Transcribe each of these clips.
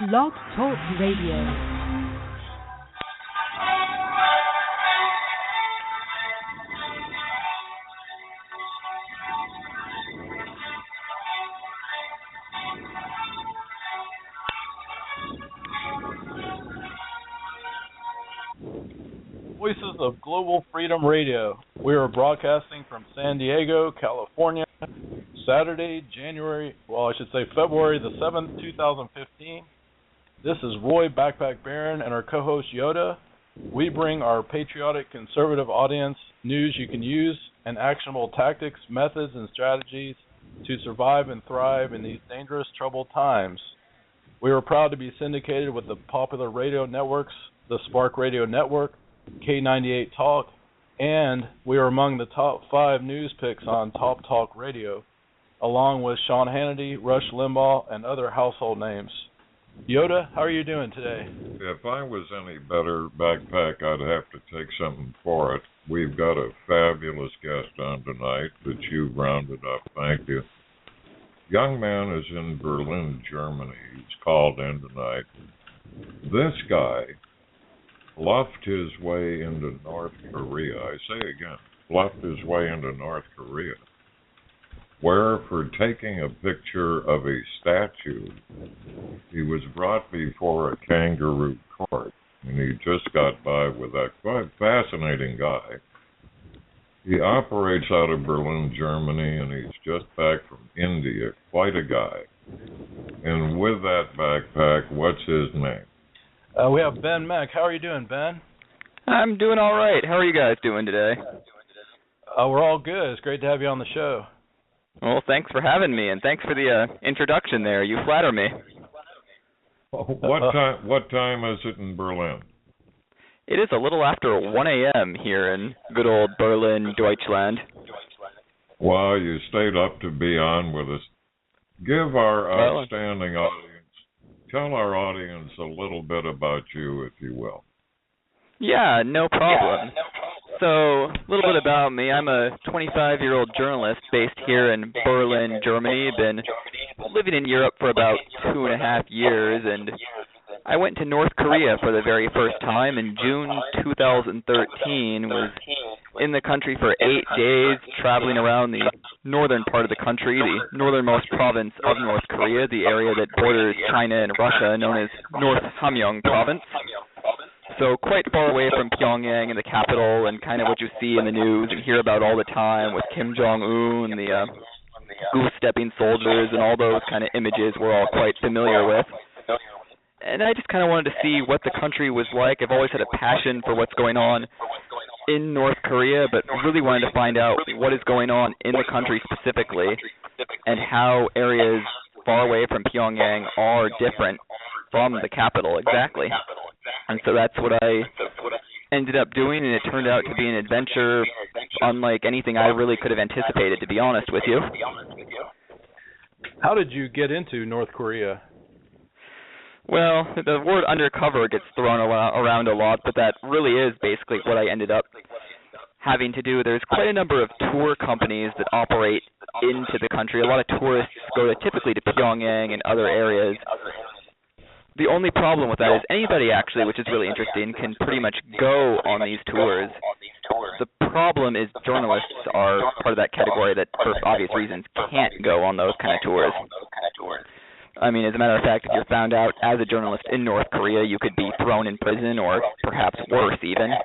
Blog Talk Radio. Voices of Global Freedom Radio. We are broadcasting from San Diego, California, Saturday, February the 7th, 2015. This is Roy Backpack Baron and our co-host Yoda. We bring our patriotic conservative audience news you can use and actionable tactics, methods, and strategies to survive and thrive in these dangerous, troubled times. We are proud to be syndicated with the popular radio networks, the Spark Radio Network, K98 Talk, and we are among the top 5 news picks on Top Talk Radio, along with Sean Hannity, Rush Limbaugh, and other household names. Yoda, how are you doing today? If I was any better, Backpack, I'd have to take something for it. We've got a fabulous guest on tonight that you've rounded up. Thank you. Young man is in Berlin, Germany. He's called in tonight. This guy bluffed his way into North Korea. I say again, bluffed his way into North Korea, where for taking a picture of a statue, he was brought before a kangaroo court, and he just got by with that. Quite fascinating guy. He operates out of Berlin, Germany, and he's just back from India. Quite a guy. And with that, Backpack, what's his name? We have Ben Mack. How are you doing, Ben? I'm doing all right. How are you guys doing today? We're all good. It's great to have you on the show. Well, thanks for having me, and thanks for the introduction there. You flatter me. What time is it in Berlin? It is a little after 1 a.m. here in good old Berlin, Deutschland. Well, you stayed up to be on with us. Give our outstanding audience, tell our audience a little bit about you, if you will. Yeah, no problem. So, a little bit about me. I'm a 25-year-old journalist based here in Berlin, Germany. Been living in Europe for about 2.5 years, and I went to North Korea for the very first time in June 2013. Was in the country for 8 days, traveling around the northern part of the country, the northernmost province of North Korea, the area that borders China and Russia, known as North Hamgyong Province. So quite far away from Pyongyang and the capital, and kind of what you see in the news and hear about all the time with Kim Jong-un, the goose-stepping soldiers, and all those kind of images we're all quite familiar with. And I just kind of wanted to see what the country was like. I've always had a passion for what's going on in North Korea, but really wanted to find out what is going on in the country specifically and how areas far away from Pyongyang are different from the capital exactly. And so that's what I ended up doing, and it turned out to be an adventure unlike anything I really could have anticipated, to be honest with you. How did you get into North Korea? Well, the word undercover gets thrown around a lot, but that really is basically what I ended up having to do. There's quite a number of tour companies that operate into the country. A lot of tourists go typically to Pyongyang and other areas. The only problem with that is anybody actually, which is really interesting, can pretty much go on these tours. The problem is journalists are part of that category that, for obvious reasons, can't go on those kind of tours. I mean, as a matter of fact, if you're found out as a journalist in North Korea, you could be thrown in prison or perhaps worse even.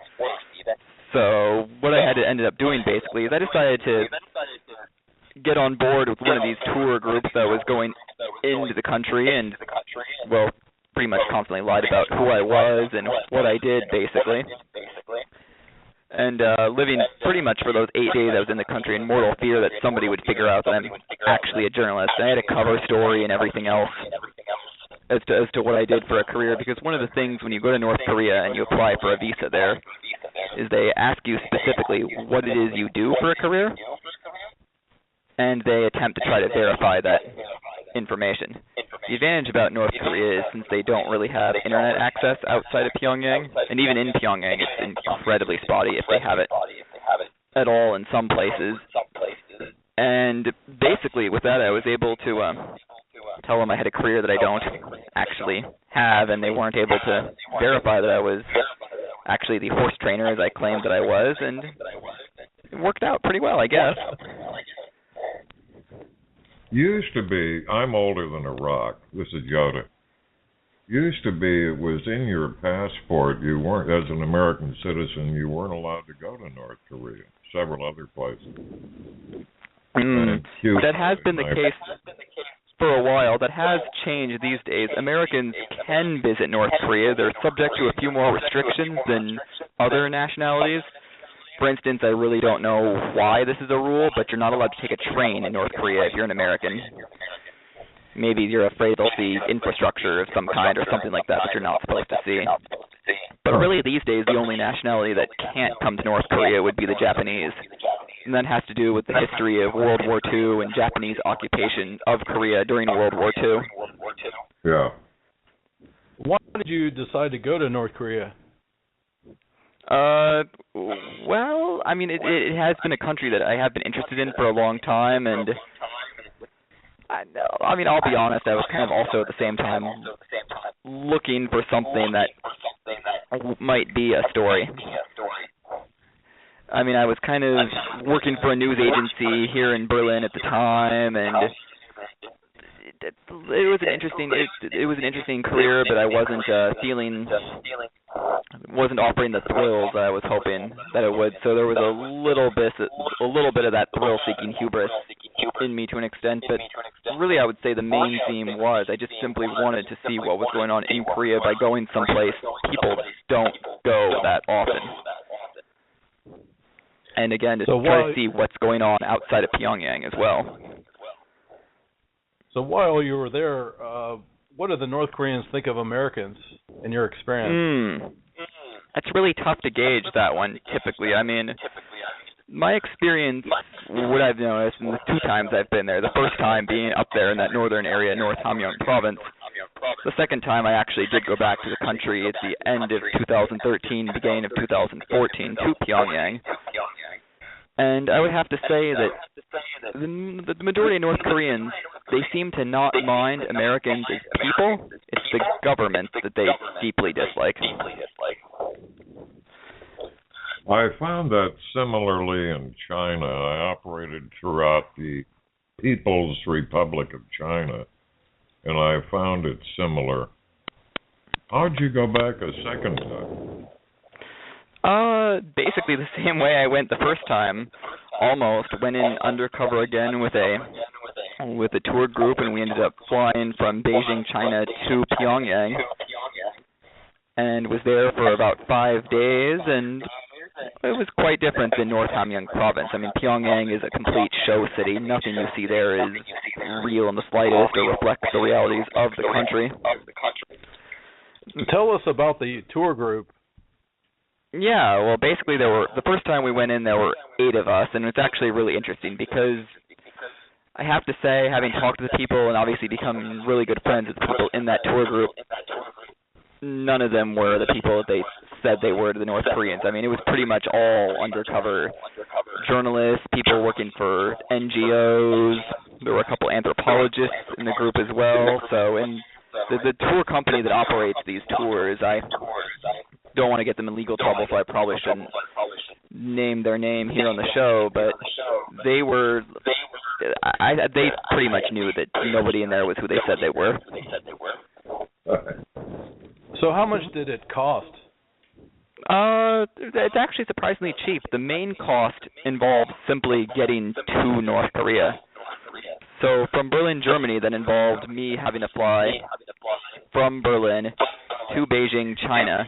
So what I had to ended up doing basically is I decided to get on board with one of these tour groups that was going into the country and, well, pretty much constantly lied about who I was and what I did, basically. And living pretty much for those 8 days I was in the country in mortal fear that somebody would figure out that I'm actually a journalist. I had a cover story and everything else as to what I did for a career, because one of the things when you go to North Korea and you apply for a visa there is they ask you specifically what it is you do for a career, and they attempt to try to verify that information. The advantage about North Korea is since they don't really have internet access outside of Pyongyang, and even in Pyongyang it's incredibly spotty if they have it at all in some places. And basically with that I was able to tell them I had a career that I don't actually have, and they weren't able to verify that I was actually the horse trainer as I claimed that I was, and it worked out pretty well, I guess. Used to be, I'm older than a rock. This is Yoda. Used to be, it was in your passport. You weren't, as an American citizen, you weren't allowed to go to North Korea. Several other places. That has been the case for a while. That has changed these days. Americans can visit North Korea. They're subject to a few more restrictions than other nationalities. For instance, I really don't know why this is a rule, but you're not allowed to take a train in North Korea if you're an American. Maybe you're afraid they'll see infrastructure of some kind or something like that you're not supposed to see. But really, these days, the only nationality that can't come to North Korea would be the Japanese. And that has to do with the history of World War II and Japanese occupation of Korea during World War II. Yeah. Why did you decide to go to North Korea? Well, I mean, it has been a country that I have been interested in for a long time, and I mean, I'll be honest, I was kind of also at the same time looking for something that might be a story. I mean, I was kind of working for a news agency here in Berlin at the time, and it was an interesting career, but I wasn't wasn't offering the thrills that I was hoping that it would. So there was a little bit of that thrill-seeking hubris in me to an extent, but really I would say the main theme was I just simply wanted to see what was going on in Korea by going someplace people don't go that often. And again, to try to see what's going on outside of Pyongyang as well. So while you were there, what did the North Koreans think of Americans in your experience? It's really tough to gauge that one, typically. I mean, my experience, what I've noticed in the 2 times I've been there, the first time being up there in that northern area, North Hamgyong province, the second time I actually did go back to the country at the end of 2013, beginning of 2014, to Pyongyang. And I would have to say that the majority of North Koreans, they seem to not mind Americans as people. It's the government that they deeply dislike. I found that similarly in China. I operated throughout the People's Republic of China, and I found it similar. How'd you go back a second time? Basically the same way I went the first time. Almost went in undercover again with a tour group, and we ended up flying from Beijing, China to Pyongyang, and was there for about 5 days, and it was quite different than North Hamgyong province. I mean, Pyongyang is a complete show city. Nothing you see there is real in the slightest or reflects the realities of the country. Tell us about the tour group. Yeah, well, basically the first time we went in, there were 8 of us, and it's actually really interesting because I have to say, having talked to the people and obviously become really good friends with the people in that tour group, none of them were the people that they said they were to the North Koreans. I mean, it was pretty much all undercover journalists, people working for NGOs. There were a couple anthropologists in the group as well. So, and the tour company that operates these tours, I don't want to get them in legal trouble, so I probably shouldn't name their name here on the show, but they pretty much knew that nobody in there was who they said they were. So how much did it cost? It's actually surprisingly cheap. The main cost involved simply getting to North Korea. So from Berlin, Germany, that involved me having to fly from Berlin to Beijing, China.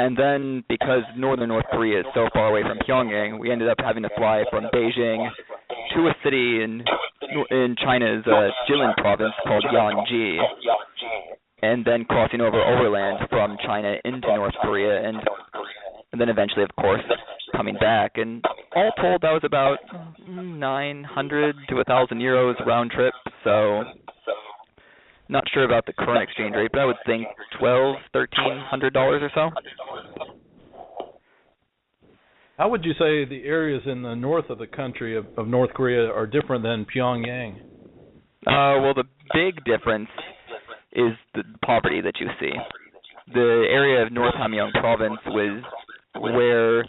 And then because northern North Korea is so far away from Pyongyang, we ended up having to fly from Beijing to a city in China's Jilin province called Yanji, and then crossing overland from China into North Korea, and then eventually, of course, coming back. And all told, that was about 900 to 1,000 euros round trip, so not sure about the current exchange rate, but I would think $1,200-1,300 or so. How would you say the areas in the north of the country of North Korea are different than Pyongyang? Well, the big difference is the poverty that you see. The area of North Hamgyong province was where,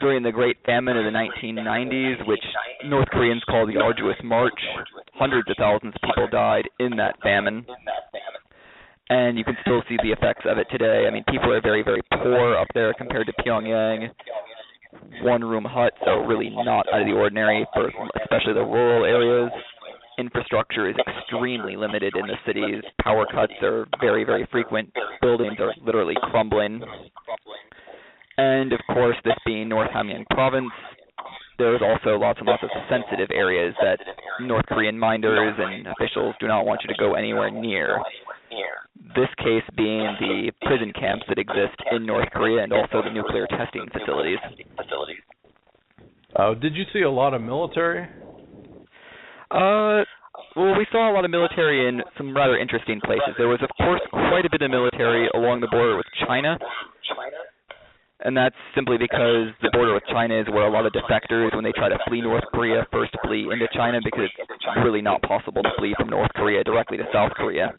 during the Great Famine of the 1990s, which North Koreans call the Arduous March, hundreds of thousands of people died in that famine. And you can still see the effects of it today. I mean, people are very, very poor up there compared to Pyongyang. One-room huts are really not out of the ordinary for especially the rural areas. Infrastructure is extremely limited in the cities. Power cuts are very, very frequent. Buildings are literally crumbling. And, of course, this being North Hamgyong province, there's also lots and lots of sensitive areas that North Korean minders and officials do not want you to go anywhere near. This case being the prison camps that exist in North Korea and also the nuclear testing facilities. Did you see a lot of military? Well, we saw a lot of military in some rather interesting places. There was, of course, quite a bit of military along the border with China. And that's simply because the border with China is where a lot of defectors, when they try to flee North Korea, first flee into China because it's really not possible to flee from North Korea directly to South Korea.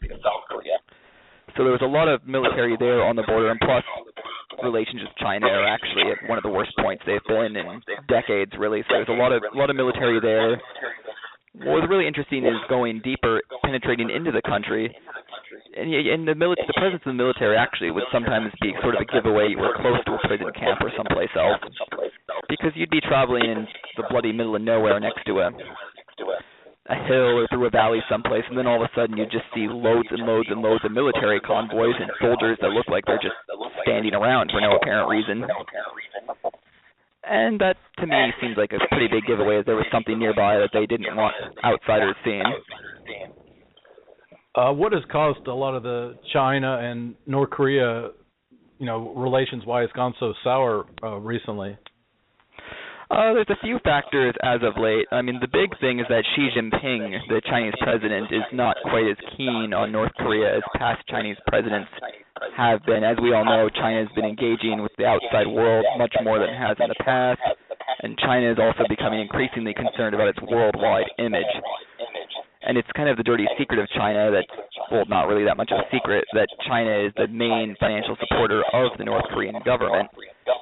So there was a lot of military there on the border, and plus relations with China are actually at one of the worst points they've been in decades, really. So there's a lot of military there. What was really interesting is going deeper, penetrating into the country. And the presence of the military actually would sometimes be sort of a giveaway you were close to a prison camp or someplace else, because you'd be traveling in the bloody middle of nowhere next to a hill or through a valley someplace, and then all of a sudden you just see loads and loads and loads of military convoys and soldiers that look like they're just standing around for no apparent reason. And that, to me, seems like a pretty big giveaway, as there was something nearby that they didn't want outsiders seeing. What has caused a lot of the China and North Korea, relations-wise, gone so sour recently? There's a few factors as of late. I mean, the big thing is that Xi Jinping, the Chinese president, is not quite as keen on North Korea as past Chinese presidents have been. As we all know, China has been engaging with the outside world much more than it has in the past, and China is also becoming increasingly concerned about its worldwide image. And it's kind of the dirty secret of China that, well, not really that much of a secret, that China is the main financial supporter of the North Korean government.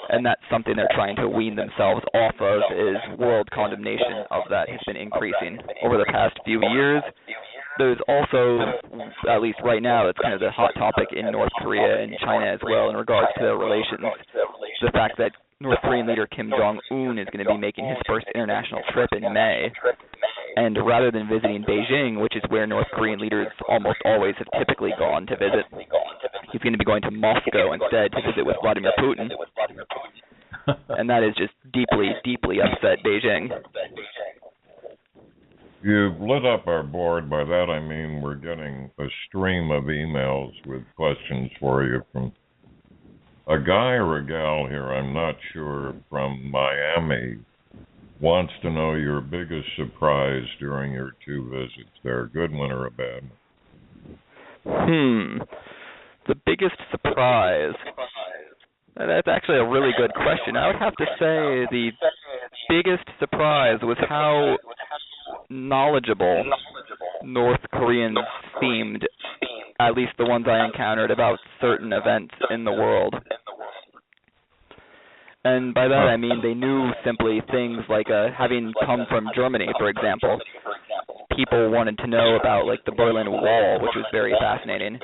And that's something they're trying to wean themselves off of, is world condemnation of that has been increasing over the past few years. There's also, at least right now, it's kind of the hot topic in North Korea and China as well in regards to their relations. The fact that North Korean leader Kim Jong-un is going to be making his first international trip in May. And rather than visiting Beijing, which is where North Korean leaders almost always have typically gone to visit, he's going to be going to Moscow instead to visit with Vladimir Putin. And that is just deeply, deeply upset Beijing. You've lit up our board. By that I mean we're getting a stream of emails with questions for you from a guy or a gal here, I'm not sure, from Miami, wants to know your biggest surprise during your 2 visits there, a good one or a bad one. The biggest surprise? That's actually a really good question. I would have to say the biggest surprise was how knowledgeable North Koreans seemed, at least the ones I encountered, about certain events in the world. And by that I mean they knew simply things like having come from Germany, for example. People wanted to know about the Berlin Wall, which was very fascinating.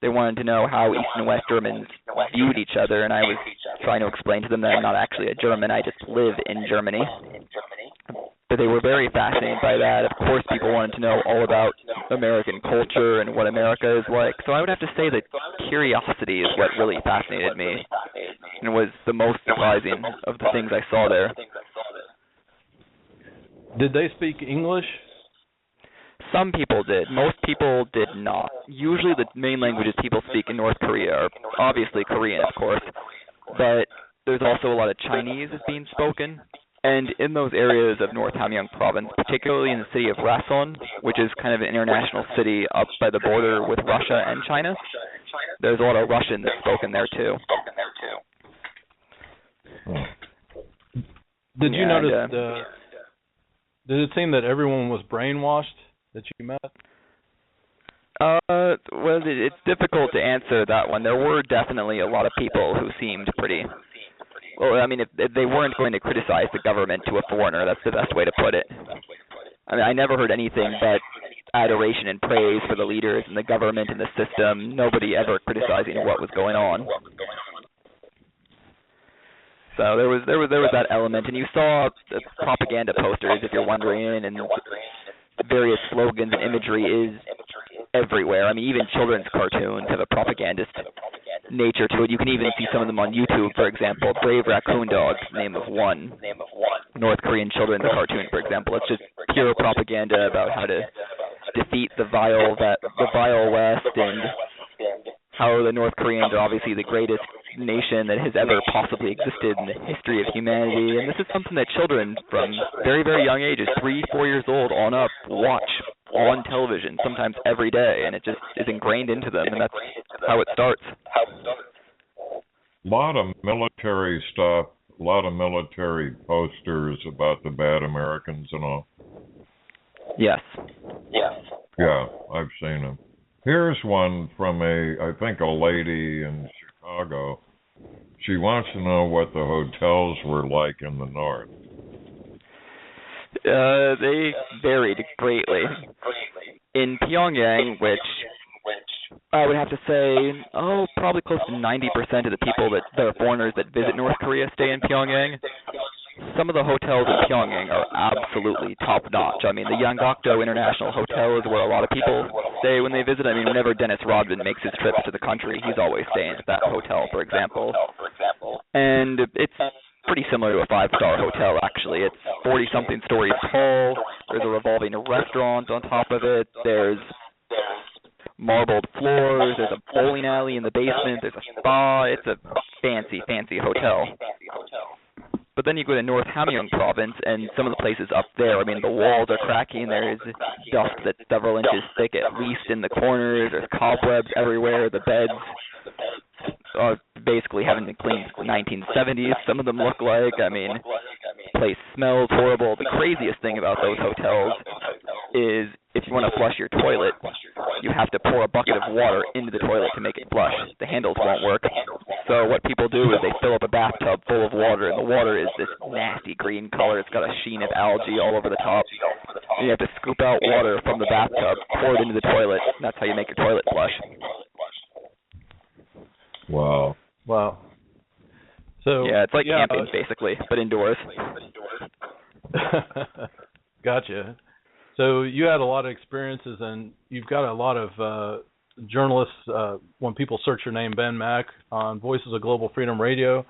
They wanted to know how East and West Germans viewed each other, and I was trying to explain to them that I'm not actually a German, I just live in Germany. But they were very fascinated by that. Of course, people wanted to know all about American culture and what America is like. So I would have to say that curiosity is what really fascinated me and was the most surprising of the things I saw there. Did they speak English? Some people did. Most people did not. Usually the main languages people speak in North Korea are obviously Korean, of course, but there's also a lot of Chinese being spoken. And in those areas of North Hamgyong province, particularly in the city of Rason, which is kind of an international city up by the border with Russia and China, there's a lot of Russian that's spoken there too. Did you notice did it seem that everyone was brainwashed that you met? Well, it's difficult to answer that one. There were definitely a lot of people who seemed pretty. Well, I mean, if they weren't going to criticize the government to a foreigner, that's the best way to put it. I mean, I never heard anything but adoration and praise for the leaders and the government and the system. Nobody ever criticizing what was going on. So there was that element, and you saw the propaganda posters, if you're wondering, and various slogans and imagery is everywhere. I mean, even children's cartoons have a propagandist nature to it. You can even see some of them on YouTube, for example. Brave Raccoon Dog, name of one North Korean children's cartoon, for example. It's just pure propaganda about how to defeat the vile West and how the North Koreans are obviously the greatest nation that has ever possibly existed in the history of humanity. And this is something that children from very, very young ages, 3, 4 years old on up, watch on television, sometimes every day, and it just is ingrained into them, and that's how it starts. A lot of military stuff, a lot of military posters about the bad Americans and all. Yes. Yeah, I've seen them. Here's one from I think a lady in Chicago. She wants to know what the hotels were like in the north. They varied greatly. In Pyongyang, which I would have to say, probably close to 90% of the people that are foreigners that visit North Korea stay in Pyongyang. Some of the hotels in Pyongyang are absolutely top-notch. I mean, the Yangakdo International Hotel is where a lot of people stay when they visit. I mean, whenever Dennis Rodman makes his trips to the country, he's always staying at that hotel, for example. And it's pretty similar to a 5-star hotel, actually. It's 40-something stories tall. There's a revolving restaurant on top of it. There's marbled floors. There's a bowling alley in the basement. There's a spa. It's a fancy, fancy hotel. But then you go to North Hamgyong province, and some of the places up there, I mean, the walls are cracking. There's dust that's several inches thick, at least in the corners. There's cobwebs everywhere. The beds basically haven't been cleaned since the 1970s. Some of them look like. I mean, the place smells horrible. The craziest thing about those hotels is if you want to flush your toilet, you have to pour a bucket of water into the toilet to make it flush. The handles won't work. So what people do is they fill up a bathtub full of water, and the water is this nasty green color. It's got a sheen of algae all over the top. And you have to scoop out water from the bathtub, pour it into the toilet, and that's how you make your toilet flush. Wow. So yeah, it's like camping, basically, but indoors. Gotcha. So you had a lot of experiences, and you've got a lot of journalists. When people search your name, Ben Mack, on Voices of Global Freedom Radio,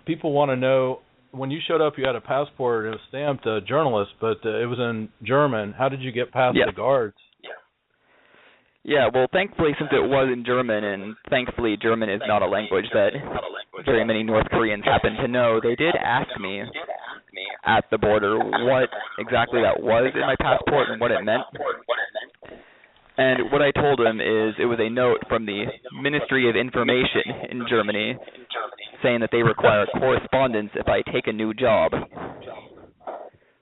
people want to know, when you showed up, you had a passport. It was stamped journalist, but it was in German. How did you get past the guards? Yeah, well, thankfully, since it was in German, and thankfully German is not a language that very many North Koreans happen to know, they did ask me at the border what exactly that was in my passport and what it meant. And what I told them is it was a note from the Ministry of Information in Germany saying that they require correspondence if I take a new job.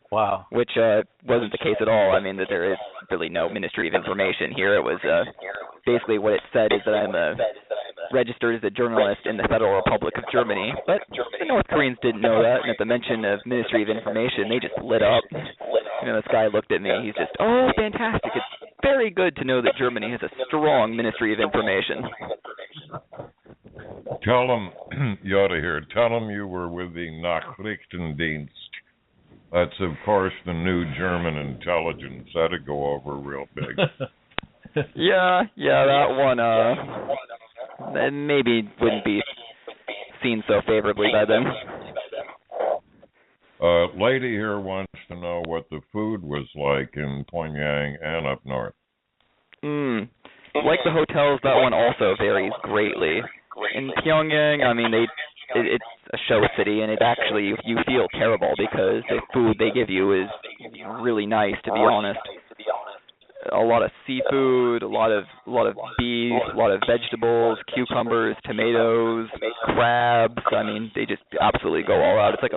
Wow. Which wasn't the case at all. I mean, that there is really no Ministry of Information here. It was basically what it said is that I'm registered as a journalist in the Federal Republic of Germany. But the North Koreans didn't know that, and at the mention of Ministry of Information, they just lit up. You know, this guy looked at me. He's just, oh, fantastic. It's very good to know that Germany has a strong Ministry of Information. Tell them, you ought to hear, tell them you were with the Nachrichtendienst. That's, of course, the new German intelligence. That'd go over real big. Yeah, that one, maybe wouldn't be seen so favorably by them. Lady here wants to know what the food was like in Pyongyang and up north. Like the hotels, that one also varies greatly. In Pyongyang, I mean, it's a show city, and it actually, you feel terrible because the food they give you is really nice, to be honest. A lot of seafood, a lot of beef, a lot of vegetables, cucumbers, tomatoes, crabs. I mean, they just absolutely go all out. It's like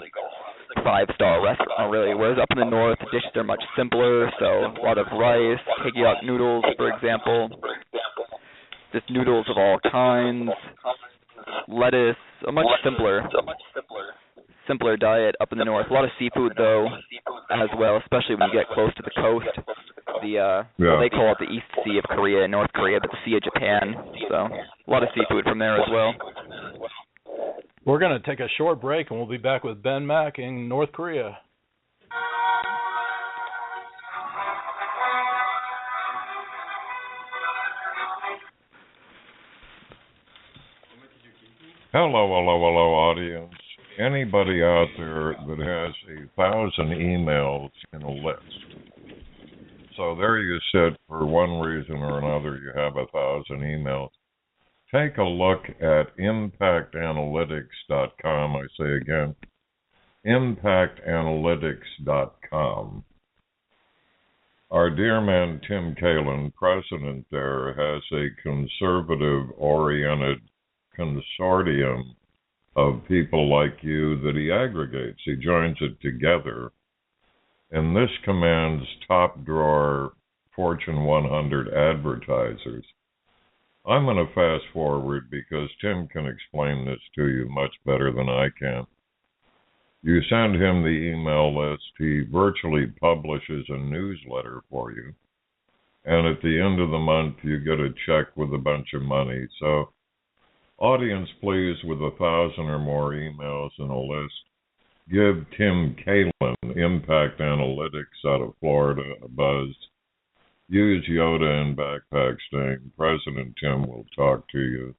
5-star restaurant, really. Whereas up in the north, the dishes are much simpler, so a lot of rice, takoyaki noodles, for example, just noodles of all kinds, lettuce, a much simpler diet up in the north. A lot of seafood, though, as well, especially when you get close to the coast. Well, they call it the East Sea of Korea in North Korea, but the Sea of Japan. So a lot of seafood from there as well. We're going to take a short break, and we'll be back with Ben Mack in North Korea. Hello, audience. Anybody out there that has 1,000 emails in a list. So there you sit, for one reason or another, you have 1,000 emails. Take a look at impactanalytics.com. I say again, impactanalytics.com. Our dear man Tim Kalin, president there, has a conservative-oriented consortium of people like you that he aggregates. He joins it together. And this commands top drawer Fortune 100 advertisers. I'm going to fast forward because Tim can explain this to you much better than I can. You send him the email list. He virtually publishes a newsletter for you. And at the end of the month, you get a check with a bunch of money. So, audience, please, with 1,000 or more emails in a list, give Tim Kalin, Impact Analytics out of Florida, a buzz. Use Yoda and Backpack Sting. President Tim will talk to you.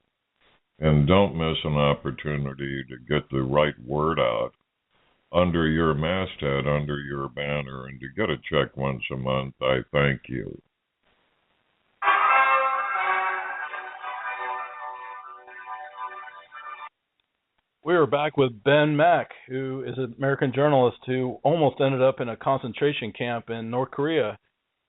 And don't miss an opportunity to get the right word out under your masthead, under your banner, and to get a check once a month. I thank you. We are back with Ben Mack, who is an American journalist who almost ended up in a concentration camp in North Korea.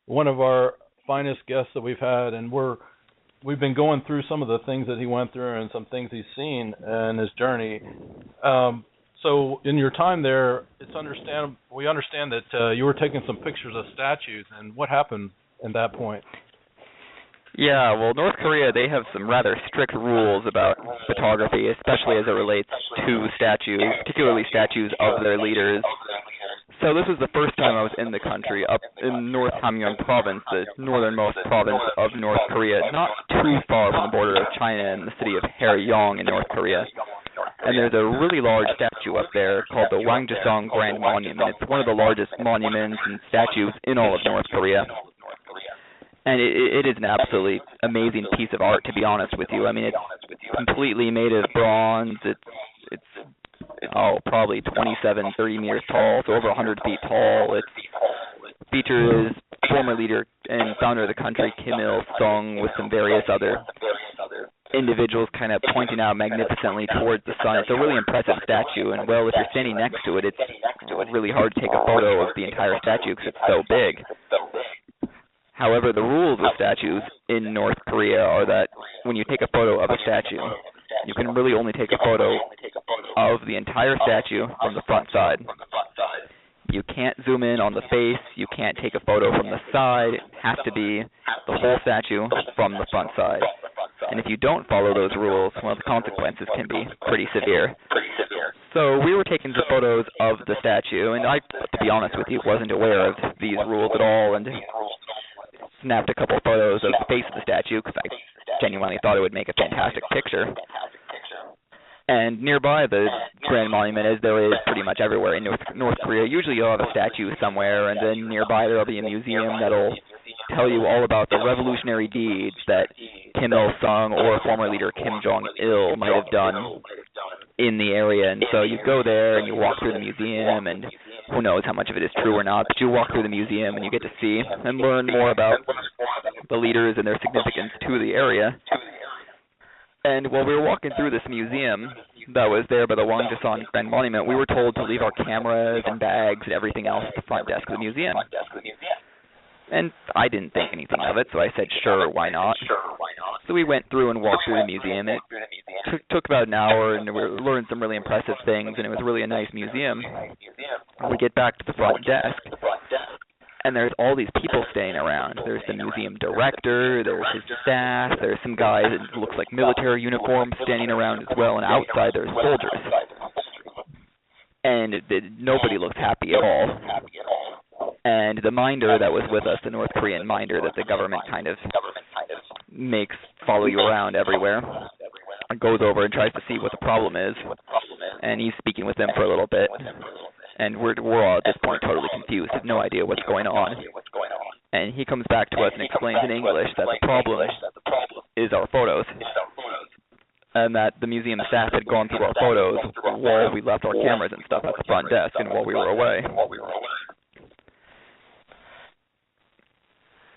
One of our finest guests that we've had, and we've been going through some of the things that he went through and some things he's seen in his journey. So in your time there, we understand that you were taking some pictures of statues, and what happened at that point? Yeah, well, North Korea, they have some rather strict rules about photography, especially as it relates to statues, particularly statues of their leaders. So this was the first time I was in the country, up in North Hamgyong Province, the northernmost province of North Korea, not too far from the border of China and the city of Haeryong in North Korea. And there's a really large statue up there called the Wangjaesong Grand Monument. It's one of the largest monuments and statues in all of North Korea. And it is an absolutely amazing piece of art, to be honest with you. I mean, it's completely made of bronze. It's probably 27, 30 meters tall, so over 100 feet tall. It features former leader and founder of the country, Kim Il-sung, with some various other individuals kind of pointing out magnificently towards the sun. It's a really impressive statue, and, well, if you're standing next to it, it's really hard to take a photo of the entire statue because it's so big. However, the rules of statues in North Korea are that when you take a photo of a statue, you can really only take a photo of the entire statue from the front side. You can't zoom in on the face. You can't take a photo from the side. It has to be the whole statue from the front side. And if you don't follow those rules, well, the consequences can be pretty severe. So we were taking the photos of the statue, and I, to be honest with you, wasn't aware of these rules at all, and snapped a couple photos of the face of the statue because I genuinely thought it would make a fantastic picture. And nearby the Grand Monument, as there is pretty much everywhere in North Korea, usually you'll have a statue somewhere, and then nearby there will be a museum that'll tell you all about the revolutionary deeds that Kim Il-sung or former leader Kim Jong-il might have done in the area. And so you go there and you walk through the museum, and who knows how much of it is true or not, but you walk through the museum and you get to see and learn more about the leaders and their significance to the area. And while we were walking through this museum that was there by the Wangjaesong Grand Monument, we were told to leave our cameras and bags and everything else at the front desk of the museum. And I didn't think anything of it, so I said, sure, why not? So we went through and walked through the museum. It took about an hour, and we learned some really impressive things, and it was really a nice museum. we get back to the front desk, and there's all these people staying around. There's the museum director, there's his staff, there's some guys that looks like military uniforms standing around as well, and outside there's soldiers. And nobody looks happy at all. And the minder that was with us, the North Korean minder that the government kind of makes follow you around everywhere, goes over and tries to see what the problem is. And he's speaking with them for a little bit. And we're all at this point totally confused, have no idea what's going on. And he comes back to us and explains in English that the problem is our photos. And that the museum staff had gone through our photos while we left our cameras and stuff at the front desk and while we were away.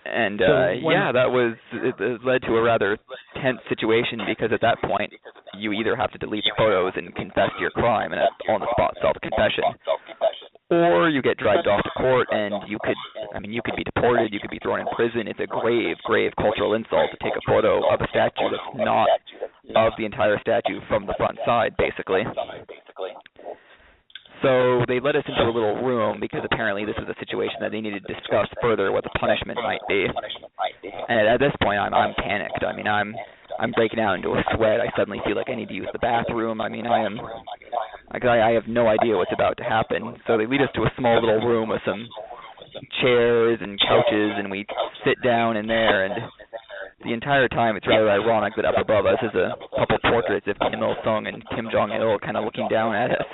And it led to a rather tense situation, because at that point you either have to delete the photos and confess to your crime, and that's on-the-spot self-confession, or you get dragged off to court and you could be deported, you could be thrown in prison. It's a grave cultural insult to take a photo of a statue that's not of the entire statue from the front side, basically. So they let us into a little room because apparently this was a situation that they needed to discuss further what the punishment might be. And at this point, I'm panicked. I mean, I'm breaking out into a sweat. I suddenly feel like I need to use the bathroom. I mean, I have no idea what's about to happen. So they lead us to a small little room with some chairs and couches, and we sit down in there. And the entire time, it's rather ironic that up above us is a couple portraits of Kim Il-sung and Kim Jong-il kind of looking down at us.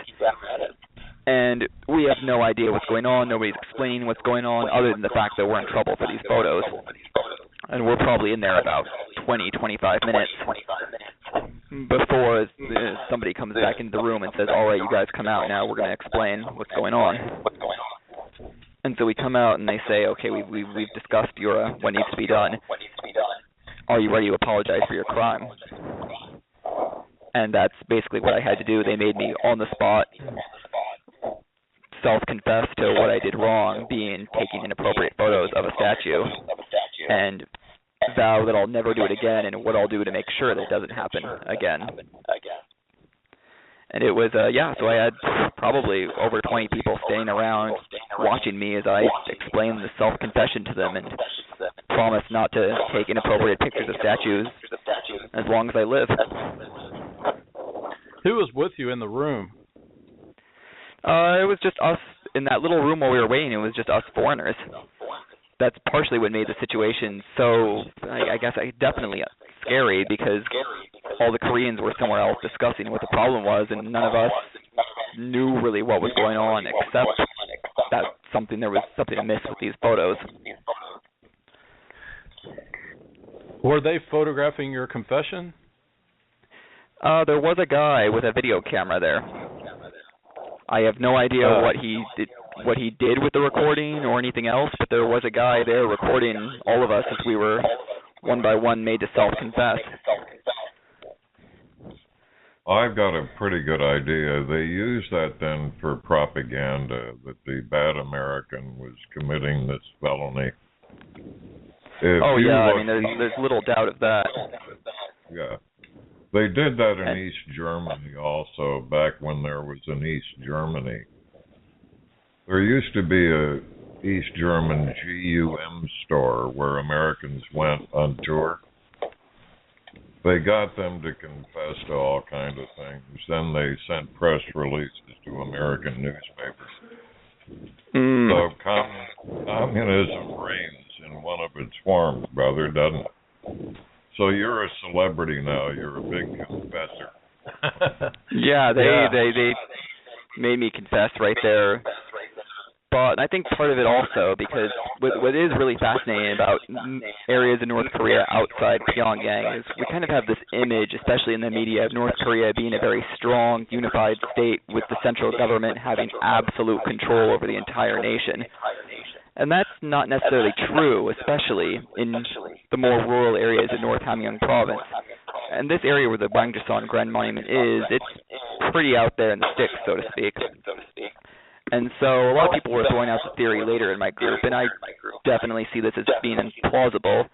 And we have no idea what's going on. Nobody's explaining what's going on, other than the fact that we're in trouble for these photos. And we're probably in there about 20, 25 minutes before somebody comes back into the room and says, all right, you guys come out now. We're going to explain what's going on. And so we come out and they say, okay, we've discussed what needs to be done. Are you ready to apologize for your crime? And that's basically what I had to do. They made me on the spot self-confess to what I did wrong, being taking inappropriate photos of a statue, and vow that I'll never do it again, and what I'll do to make sure that it doesn't happen again. And it was, so I had probably over 20 people staying around watching me as I explained the self-confession to them and promised not to take inappropriate pictures of statues as long as I live. Who was with you in the room? It was just us in that little room while we were waiting. It was just us foreigners. That's partially what made the situation so, I guess, definitely scary, because all the Koreans were somewhere else discussing what the problem was, and none of us knew really what was going on, except that there was something amiss with these photos. Were they photographing your confession? There was a guy with a video camera there. I have no idea what he did with the recording or anything else, but there was a guy there recording all of us as we were one by one made to self-confess. I've got a pretty good idea. They use that then for propaganda, that the bad American was committing this felony. There's little doubt of that. Yeah. They did that in East Germany also, back when there was an East Germany. There used to be a East German GUM store where Americans went on tour. They got them to confess to all kinds of things. Then they sent press releases to American newspapers. So communism reigns in one of its forms, brother, doesn't it? So you're a celebrity now. You're a big confessor. They made me confess right there. But I think part of it also, because what is really fascinating about areas in North Korea outside Pyongyang is we kind of have this image, especially in the media, of North Korea being a very strong, unified state with the central government having absolute control over the entire nation. And that's not necessarily true, especially in the more rural areas of North Hamgyong province. And this area where the Wangjasan Grand Monument is, it's pretty out there in the sticks, so to speak. And so a lot of people were throwing out the theory later in my group, and I definitely see this as being implausible,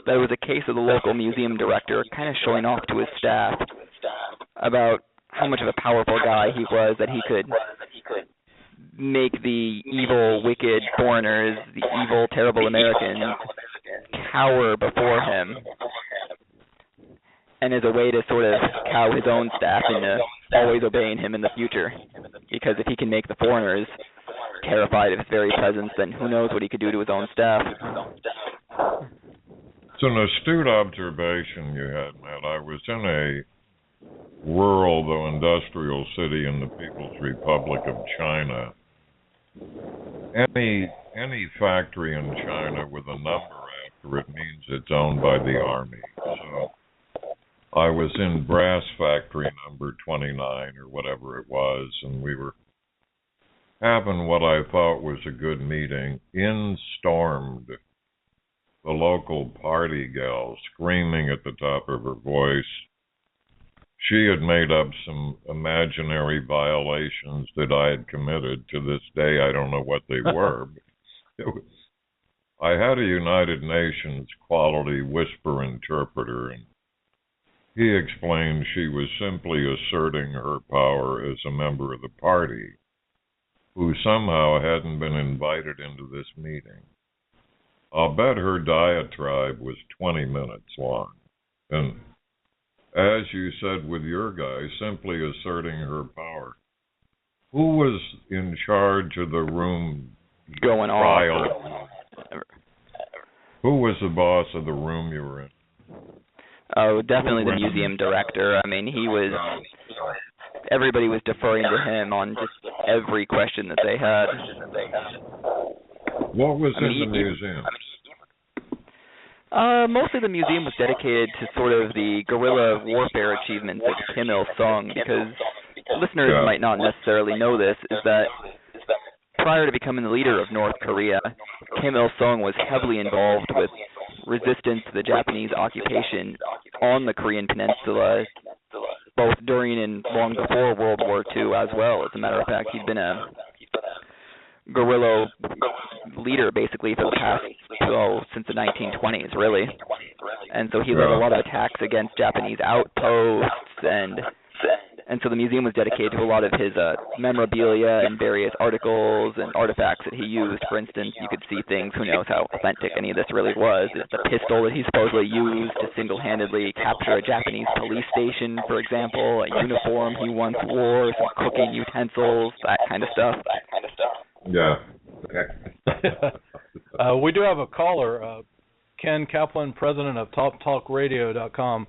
that it was a case of the local museum director kind of showing off to his staff about how much of a powerful guy he was, that he could make the evil, wicked foreigners, the evil, terrible Americans, cower before him, and as a way to sort of cow his own staff into always obeying him in the future. Because if he can make the foreigners terrified of his very presence, then who knows what he could do to his own staff. It's an astute observation you had, Matt. I was in a rural, though industrial city in the People's Republic of China. Any factory in China with a number after it means it's owned by the army. So I was in brass factory number 29 or whatever it was, and we were having what I thought was a good meeting. In stormed the local party gal, screaming at the top of her voice. She had made up some imaginary violations that I had committed. To this day, I don't know what they were. I had a United Nations quality whisper interpreter, and he explained she was simply asserting her power as a member of the party who somehow hadn't been invited into this meeting. I'll bet her diatribe was 20 minutes long. And as you said with your guy, simply asserting her power. Who was in charge of the room going trial? on? Who was the boss of the room you were in? Oh, definitely the museum director. I mean, everybody was deferring to him on just every question that they had. What was in the museum? Mostly the museum was dedicated to sort of the guerrilla warfare achievements of Kim Il-sung, because listeners might not necessarily know this, is that prior to becoming the leader of North Korea, Kim Il-sung was heavily involved with resistance to the Japanese occupation on the Korean Peninsula, both during and long before World War II as well. As a matter of fact, he'd been a guerrilla leader basically for the past, since the 1920s, really. And so he led a lot of attacks against Japanese outposts, and so the museum was dedicated to a lot of his memorabilia and various articles and artifacts that he used. For instance, you could see things, who knows how authentic any of this really was. The pistol that he supposedly used to single-handedly capture a Japanese police station, for example, a uniform he once wore, some cooking utensils, that kind of stuff. Yeah. We do have a caller, Ken Kaplan, president of TopTalkRadio.com.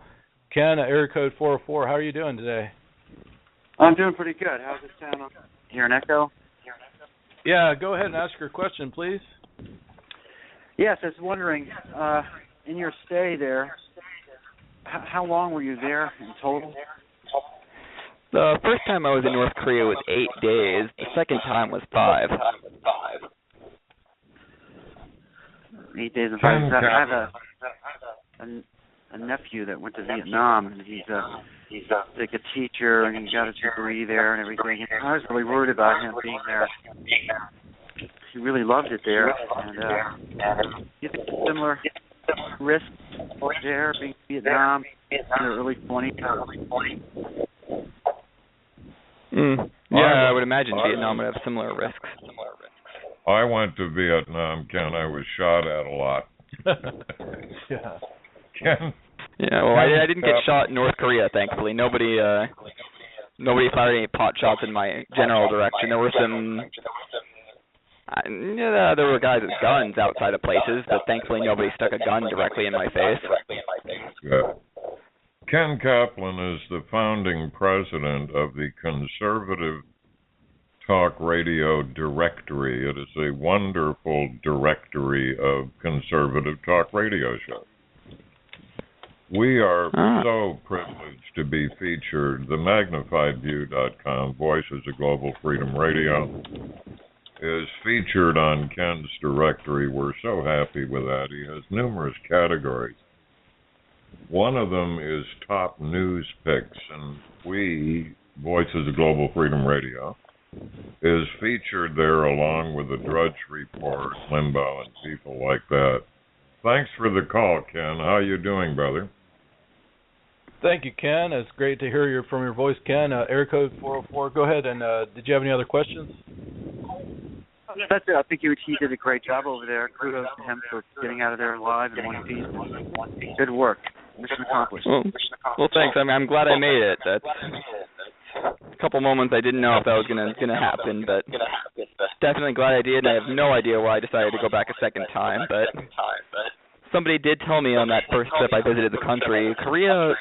Ken, area code 404, how are you doing today? I'm doing pretty good. How's it sound? Hear an echo? Yeah, go ahead and ask your question, please. Yes, I was wondering, in your stay there, how long were you there in total? The first time I was in North Korea was 8 days. The second time was 5. 8 days and 5. I have a nephew that went to Vietnam, and he's like a teacher, and he got his degree there and everything. And I was really worried about him being there. He really loved it there, and he had similar risks there, being in Vietnam in the early 20s. Yeah, I would imagine Vietnam would have similar risks. I went to Vietnam, Ken. I was shot at a lot. Yeah. Ken? Yeah, well, I didn't get shot in North Korea, thankfully. Nobody fired any pot shots in my general direction. There were some... there were guys with guns outside of places, but thankfully nobody stuck a gun directly in my face. Yeah. Ken Kaplan is the founding president of the Conservative Talk Radio Directory. It is a wonderful directory of conservative talk radio shows. We are so privileged to be featured. The MagnifiedView.com, Voices of Global Freedom Radio, is featured on Ken's directory. We're so happy with that. He has numerous categories. One of them is top news picks, and we, Voices of Global Freedom Radio, is featured there along with the Drudge Report, Limbaugh, and people like that. Thanks for the call, Ken. How you doing, brother? Thank you, Ken. It's great to hear from your voice, Ken. Area code 404. Go ahead, and did you have any other questions? That's it. I think he did a great job over there. Kudos to him for getting out of there alive in one piece. Good work. Mission accomplished. Well, thanks. I mean, I'm glad I made it. That's a couple moments I didn't know if that was gonna happen, but definitely glad I did. And I have no idea why I decided to go back a second time, but somebody did tell me on that first trip I visited the country, Korea,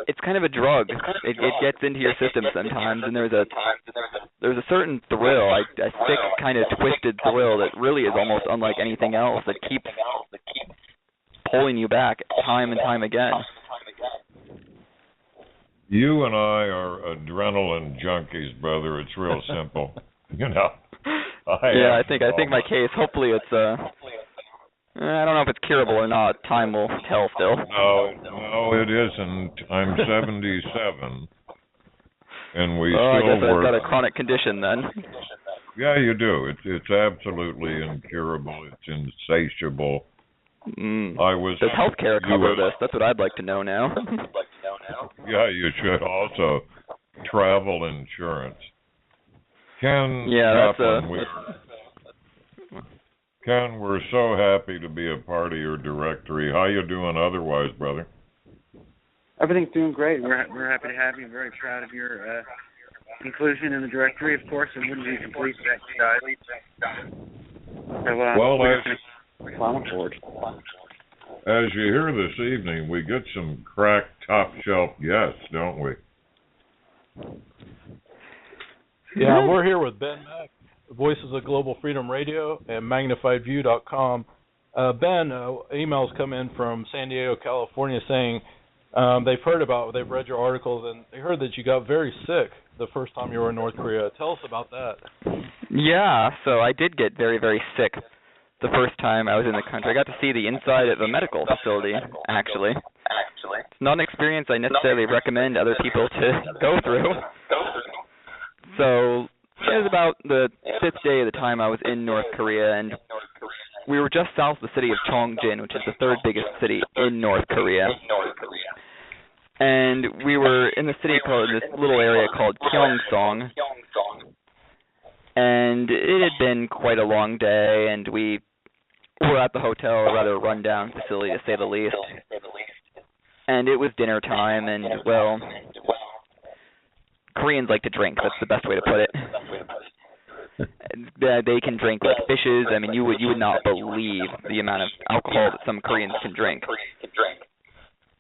it's kind of a drug. It gets into your system sometimes, and there's a certain thrill, a sick kind of twisted thrill that really is almost unlike anything else that keeps pulling you back time and time again. You and I are adrenaline junkies, brother. It's real simple. You know. I think my case. Hopefully, it's I don't know if it's curable or not. Time will tell. Still. No, it isn't. I'm 77, and we still I guess work. I've got a chronic condition then. Yeah, you do. It's absolutely incurable. It's insatiable. Does healthcare cover this? That's what I'd like to know now. Yeah, you should also. Travel insurance. Ken, we're so happy to be a part of your directory. How you doing otherwise, brother? Everything's doing great. We're happy to have you. Very proud of your inclusion in the directory. Of course, it wouldn't be complete without you guys. So, we're plowing forward. As you hear this evening, we get some crack top-shelf guests, don't we? Yeah, we're here with Ben Mack, Voices of Global Freedom Radio, and MagnifiedView.com. Ben, emails come in from San Diego, California, saying they've read your articles, and they heard that you got very sick the first time you were in North Korea. Tell us about that. Yeah, so I did get very, very sick the first time I was in the country. I got to see the inside of a medical facility, actually. It's not an experience I necessarily recommend other people to go through. So it was about the fifth day of the time I was in North Korea, and we were just south of the city of Cheongjin, which is the third biggest city in North Korea. And we were in the city called this little area called Gyeongsong. And it had been quite a long day, and we were at the hotel, a rather run-down facility to say the least. And it was dinner time, and, well, Koreans like to drink. That's the best way to put it. They can drink like fishes. I mean, you would not believe the amount of alcohol that some Koreans can drink.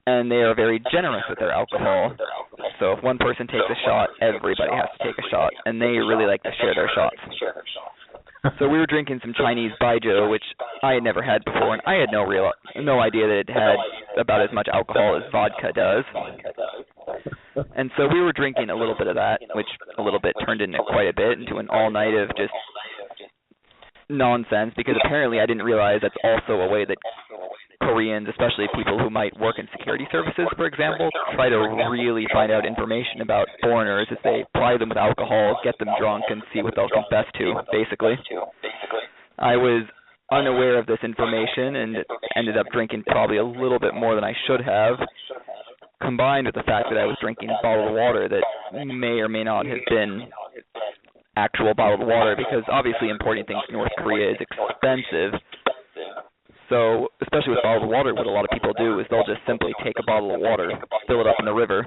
And they are very generous with their alcohol. So if one person takes a shot, everybody has to take a shot. And they really like to share their shots. So we were drinking some Chinese baijiu, which I had never had before, and I had no idea that it had about as much alcohol as vodka does. And so we were drinking a little bit of that, which a little bit turned into quite a bit, into an all-night of just nonsense, because apparently I didn't realize that's also a way that Koreans, especially people who might work in security services, for example, try to really find out information about foreigners as they ply them with alcohol, get them drunk, and see what they'll confess to, basically. I was unaware of this information and ended up drinking probably a little bit more than I should have, combined with the fact that I was drinking bottled water that may or may not have been actual bottled water, because obviously importing things to North Korea is expensive. So, especially with bottled water, what a lot of people do is they'll just simply take a bottle of water, fill it up in the river,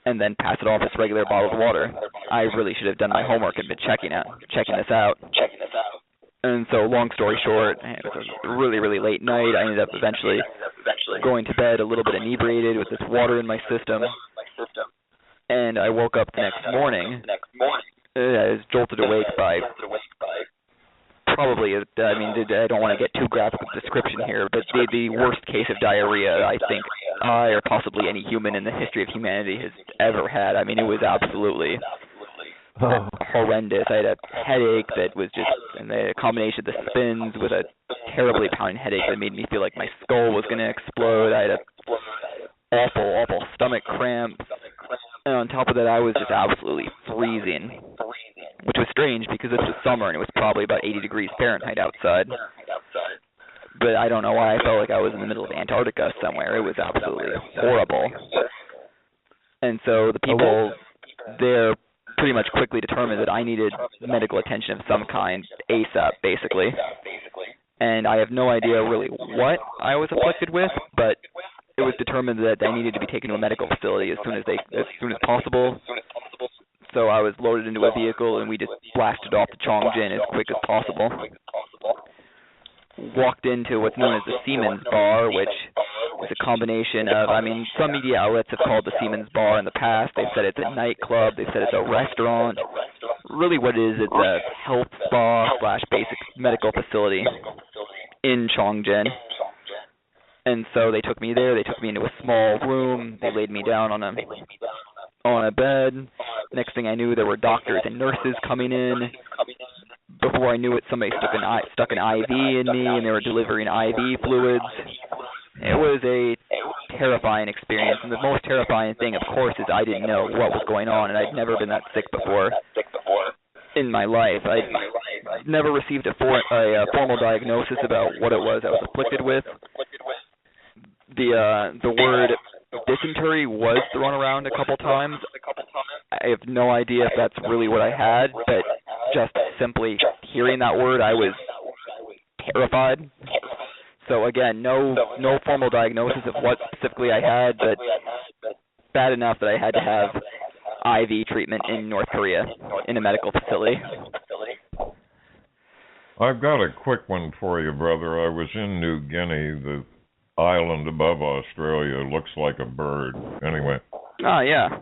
and then pass it off as regular bottled water. I really should have done my homework and been checking this out. And so, long story short, it was a really, really late night. I ended up eventually going to bed a little bit inebriated with this water in my system. And I woke up the next morning. I was jolted awake by probably, I mean, I don't want to get too graphic with the description here, but the worst case of diarrhea I think I or possibly any human in the history of humanity has ever had. I mean, it was absolutely horrendous. I had a headache that was just, and a combination of the spins with a terribly pounding headache that made me feel like my skull was going to explode. I had a awful stomach cramp. And on top of that, I was just absolutely freezing, which was strange because it was summer and it was probably about 80 degrees Fahrenheit outside. But I don't know why I felt like I was in the middle of Antarctica somewhere. It was absolutely horrible. And so the people there pretty much quickly determined that I needed medical attention of some kind ASAP, basically. And I have no idea really what I was afflicted with, but it was determined that I needed to be taken to a medical facility as soon as possible. So I was loaded into a vehicle, and we just blasted off to Chongjin as quick as possible. Walked into what's known as the Siemens Bar, which is a combination of, some media outlets have called the Siemens Bar in the past. They've said it's a nightclub. They've said it's a restaurant. Really what it is, it's a health spa / basic medical facility in Chongjin. And so they took me there. They took me into a small room. They laid me down on a bed. Next thing I knew, there were doctors and nurses coming in. Before I knew it, somebody stuck an IV in me, and they were delivering IV fluids. It was a terrifying experience, and the most terrifying thing, of course, is I didn't know what was going on, and I'd never been that sick before in my life. I'd never received a formal diagnosis about what it was I was afflicted with. The word dysentery was thrown around a couple times. I have no idea if that's really what I had, but just simply hearing that word, I was terrified. So again, no formal diagnosis of what specifically I had, but bad enough that I had to have IV treatment in North Korea in a medical facility. I've got a quick one for you, brother. I was in New Guinea, the island above Australia. Looks like a bird. Anyway. Ah, yeah.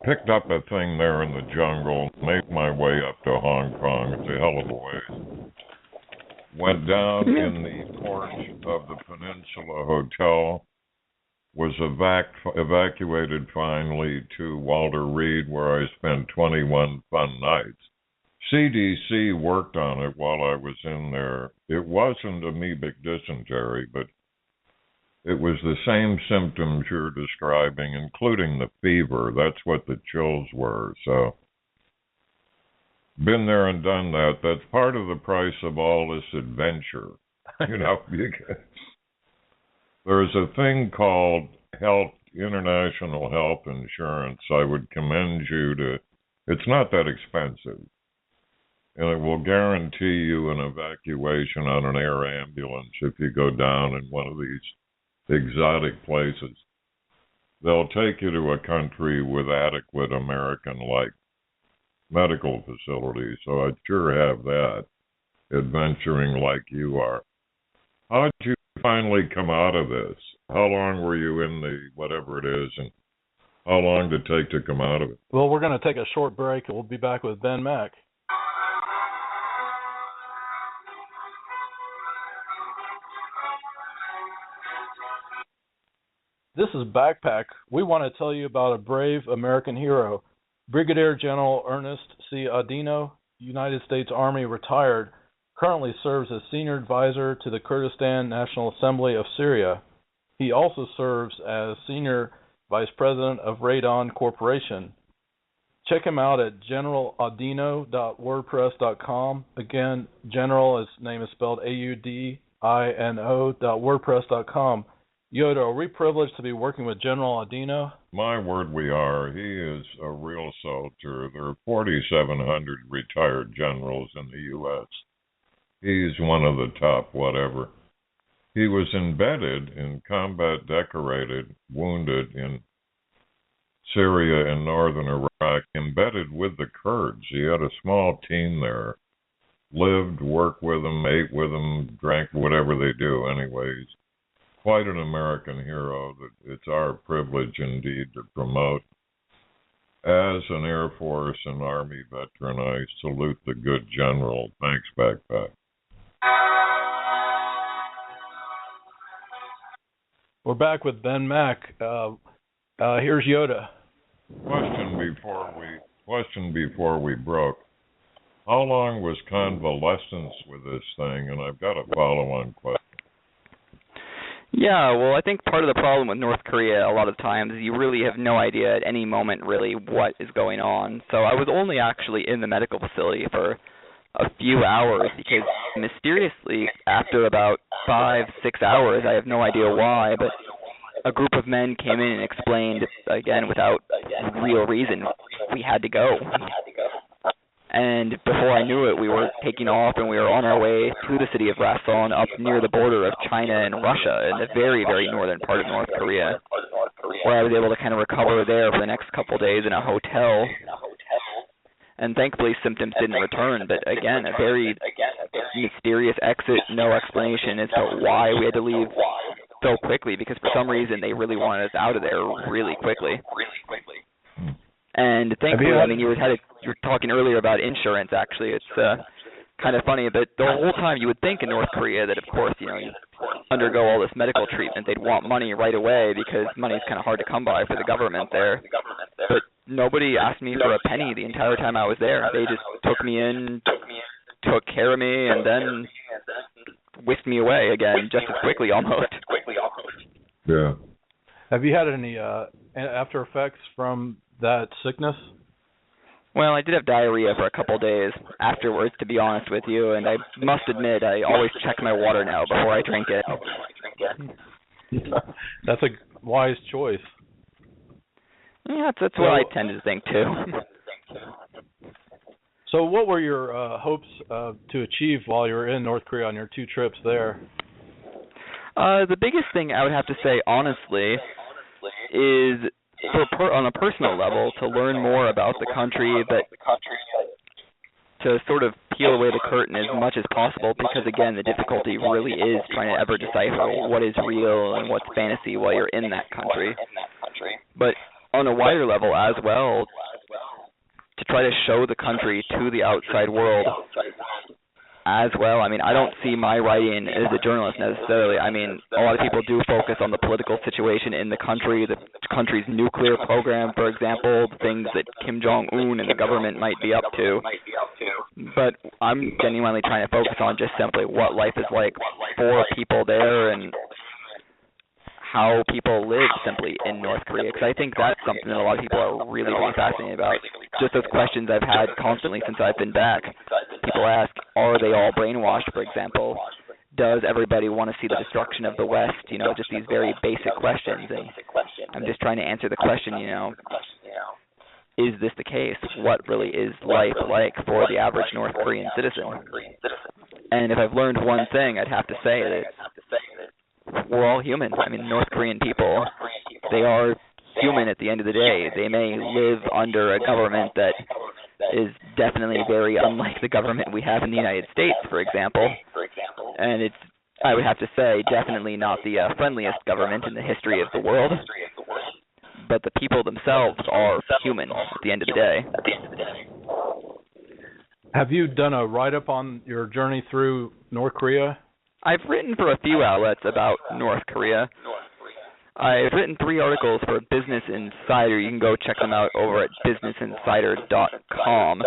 Picked up a thing there in the jungle, made my way up to Hong Kong. It's a hell of a ways. Went down in the porch of the Peninsula Hotel, was evacuated finally to Walter Reed, where I spent 21 fun nights. CDC worked on it while I was in there. It wasn't amoebic dysentery, but it was the same symptoms you're describing, including the fever. That's what the chills were. So, been there and done that. That's part of the price of all this adventure. There's a thing called international health insurance. I would commend you to. It's not that expensive, and it will guarantee you an evacuation on an air ambulance if you go down in one of these exotic places. They'll take you to a country with adequate American-like medical facilities, so I'd sure have that, adventuring like you are. How did you finally come out of this? How long were you in the whatever it is, and how long did it take to come out of it? Well, we're going to take a short break, and we'll be back with Ben Mack. This is Backpack. We want to tell you about a brave American hero, Brigadier General Ernest C. Adino, United States Army retired, currently serves as Senior Advisor to the Kurdistan National Assembly of Syria. He also serves as Senior Vice President of Radon Corporation. Check him out at generaladino.wordpress.com. Again, General, his name is spelled AUDINO.wordpress.com. Yoda, are we privileged to be working with General Adino? My word, we are. He is a real soldier. There are 4,700 retired generals in the U.S. He's one of the top whatever. He was embedded in combat decorated, wounded in Syria and northern Iraq, embedded with the Kurds. He had a small team there. Lived, worked with them, ate with them, drank whatever they do anyways. Quite an American hero that it's our privilege indeed to promote. As an Air Force and Army veteran, I salute the good general. Thanks, Backpack. We're back with Ben Mack. Here's Yoda. Question before we broke. How long was convalescence with this thing? And I've got a follow-on question. Yeah, well, I think part of the problem with North Korea a lot of times is you really have no idea at any moment really what is going on. So I was only actually in the medical facility for a few hours because mysteriously after about 5-6 hours, I have no idea why, but a group of men came in and explained, again, without real reason, we had to go. And before I knew it, we were taking off and we were on our way to the city of Rason up near the border of China and Russia in the very, very northern part of North Korea, where I was able to kind of recover there for the next couple of days in a hotel. And thankfully symptoms didn't return, but again, a very mysterious exit, no explanation as to why we had to leave so quickly, because for some reason they really wanted us out of there really quickly. And thankfully, I mean, you were talking earlier about insurance, actually. It's kind of funny, but the whole time you would think in North Korea that, of course, you undergo all this medical treatment, they'd want money right away because money's kind of hard to come by for the government there. But nobody asked me for a penny the entire time I was there. They just took me in, took care of me, and then whisked me away again just as quickly almost. Yeah. Have you had any after effects from that sickness? Well, I did have diarrhea for a couple of days afterwards, to be honest with you, and I must admit I always check my water now before I drink it. That's a wise choice. Yeah, that's what I tend to think, too. So what were your hopes to achieve while you were in North Korea on your 2 trips there? The biggest thing I would have to say, honestly, is on a personal level, to learn more about the country, but to sort of peel away the curtain as much as possible, because, again, the difficulty really is trying to ever decipher what is real and what's fantasy while you're in that country. But on a wider level as well, to try to show the country to the outside world as well. I mean, I don't see my writing as a journalist necessarily. I mean, a lot of people do focus on the political situation in the country's nuclear program, for example, the things that Kim Jong-un and the government might be up to. But I'm genuinely trying to focus on just simply what life is like for people there and how people live simply in North Korea, because I think that's something that a lot of people are really, really fascinated about. Just those questions I've had constantly since I've been back. People ask, are they all brainwashed, for example? Does everybody want to see the destruction of the West? Just these very basic questions. And I'm just trying to answer the question, is this the case? What really is life like for the average North Korean citizen? And if I've learned one thing, I'd have to say that we're all human. I mean, North Korean people, they are human at the end of the day. They may live under a government that is definitely very unlike the government we have in the United States, for example. And it's, I would have to say, definitely not the friendliest government in the history of the world. But the people themselves are human at the end of the day. Have you done a write-up on your journey through North Korea? I've written for a few outlets about North Korea. I've written 3 articles for Business Insider. You can go check them out over at businessinsider.com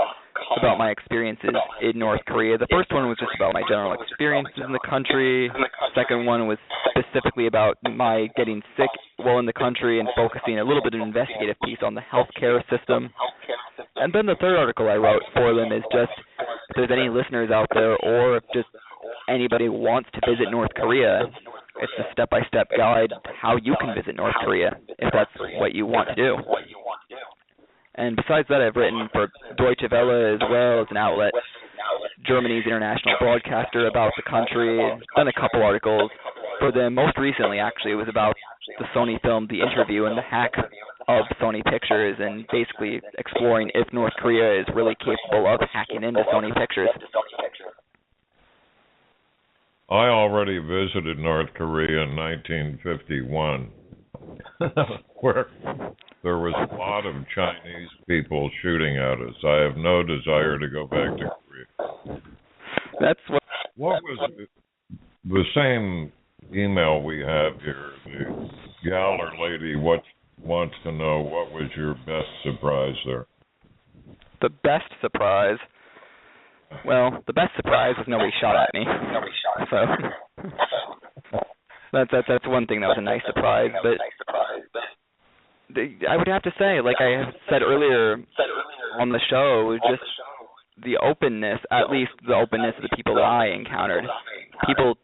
about my experiences in North Korea. The first one was just about my general experiences in the country. The second one was specifically about my getting sick while in the country and focusing a little bit of an investigative piece on the healthcare system. And then the third article I wrote for them is just if there's any listeners out there, or if just anybody wants to visit North Korea, it's a step-by-step guide how you can visit North Korea if that's what you want to do. And besides that, I've written for Deutsche Welle as well as an outlet, Germany's international broadcaster, about the country. I've done a couple articles for them. Most recently, actually, it was about the Sony film The Interview and the hack of Sony Pictures, and basically exploring if North Korea is really capable of hacking into Sony Pictures. I already visited North Korea in 1951, where there was a lot of Chinese people shooting at us. I have no desire to go back to Korea. That's what was the same email we have here? The gal or lady wants to know what was your best surprise there. The best surprise? Well, the best surprise was nobody shot at me. So that's one thing that was a nice surprise. But I would have to say, like I said earlier on the show, just the openness, at least the openness of the people that I encountered. People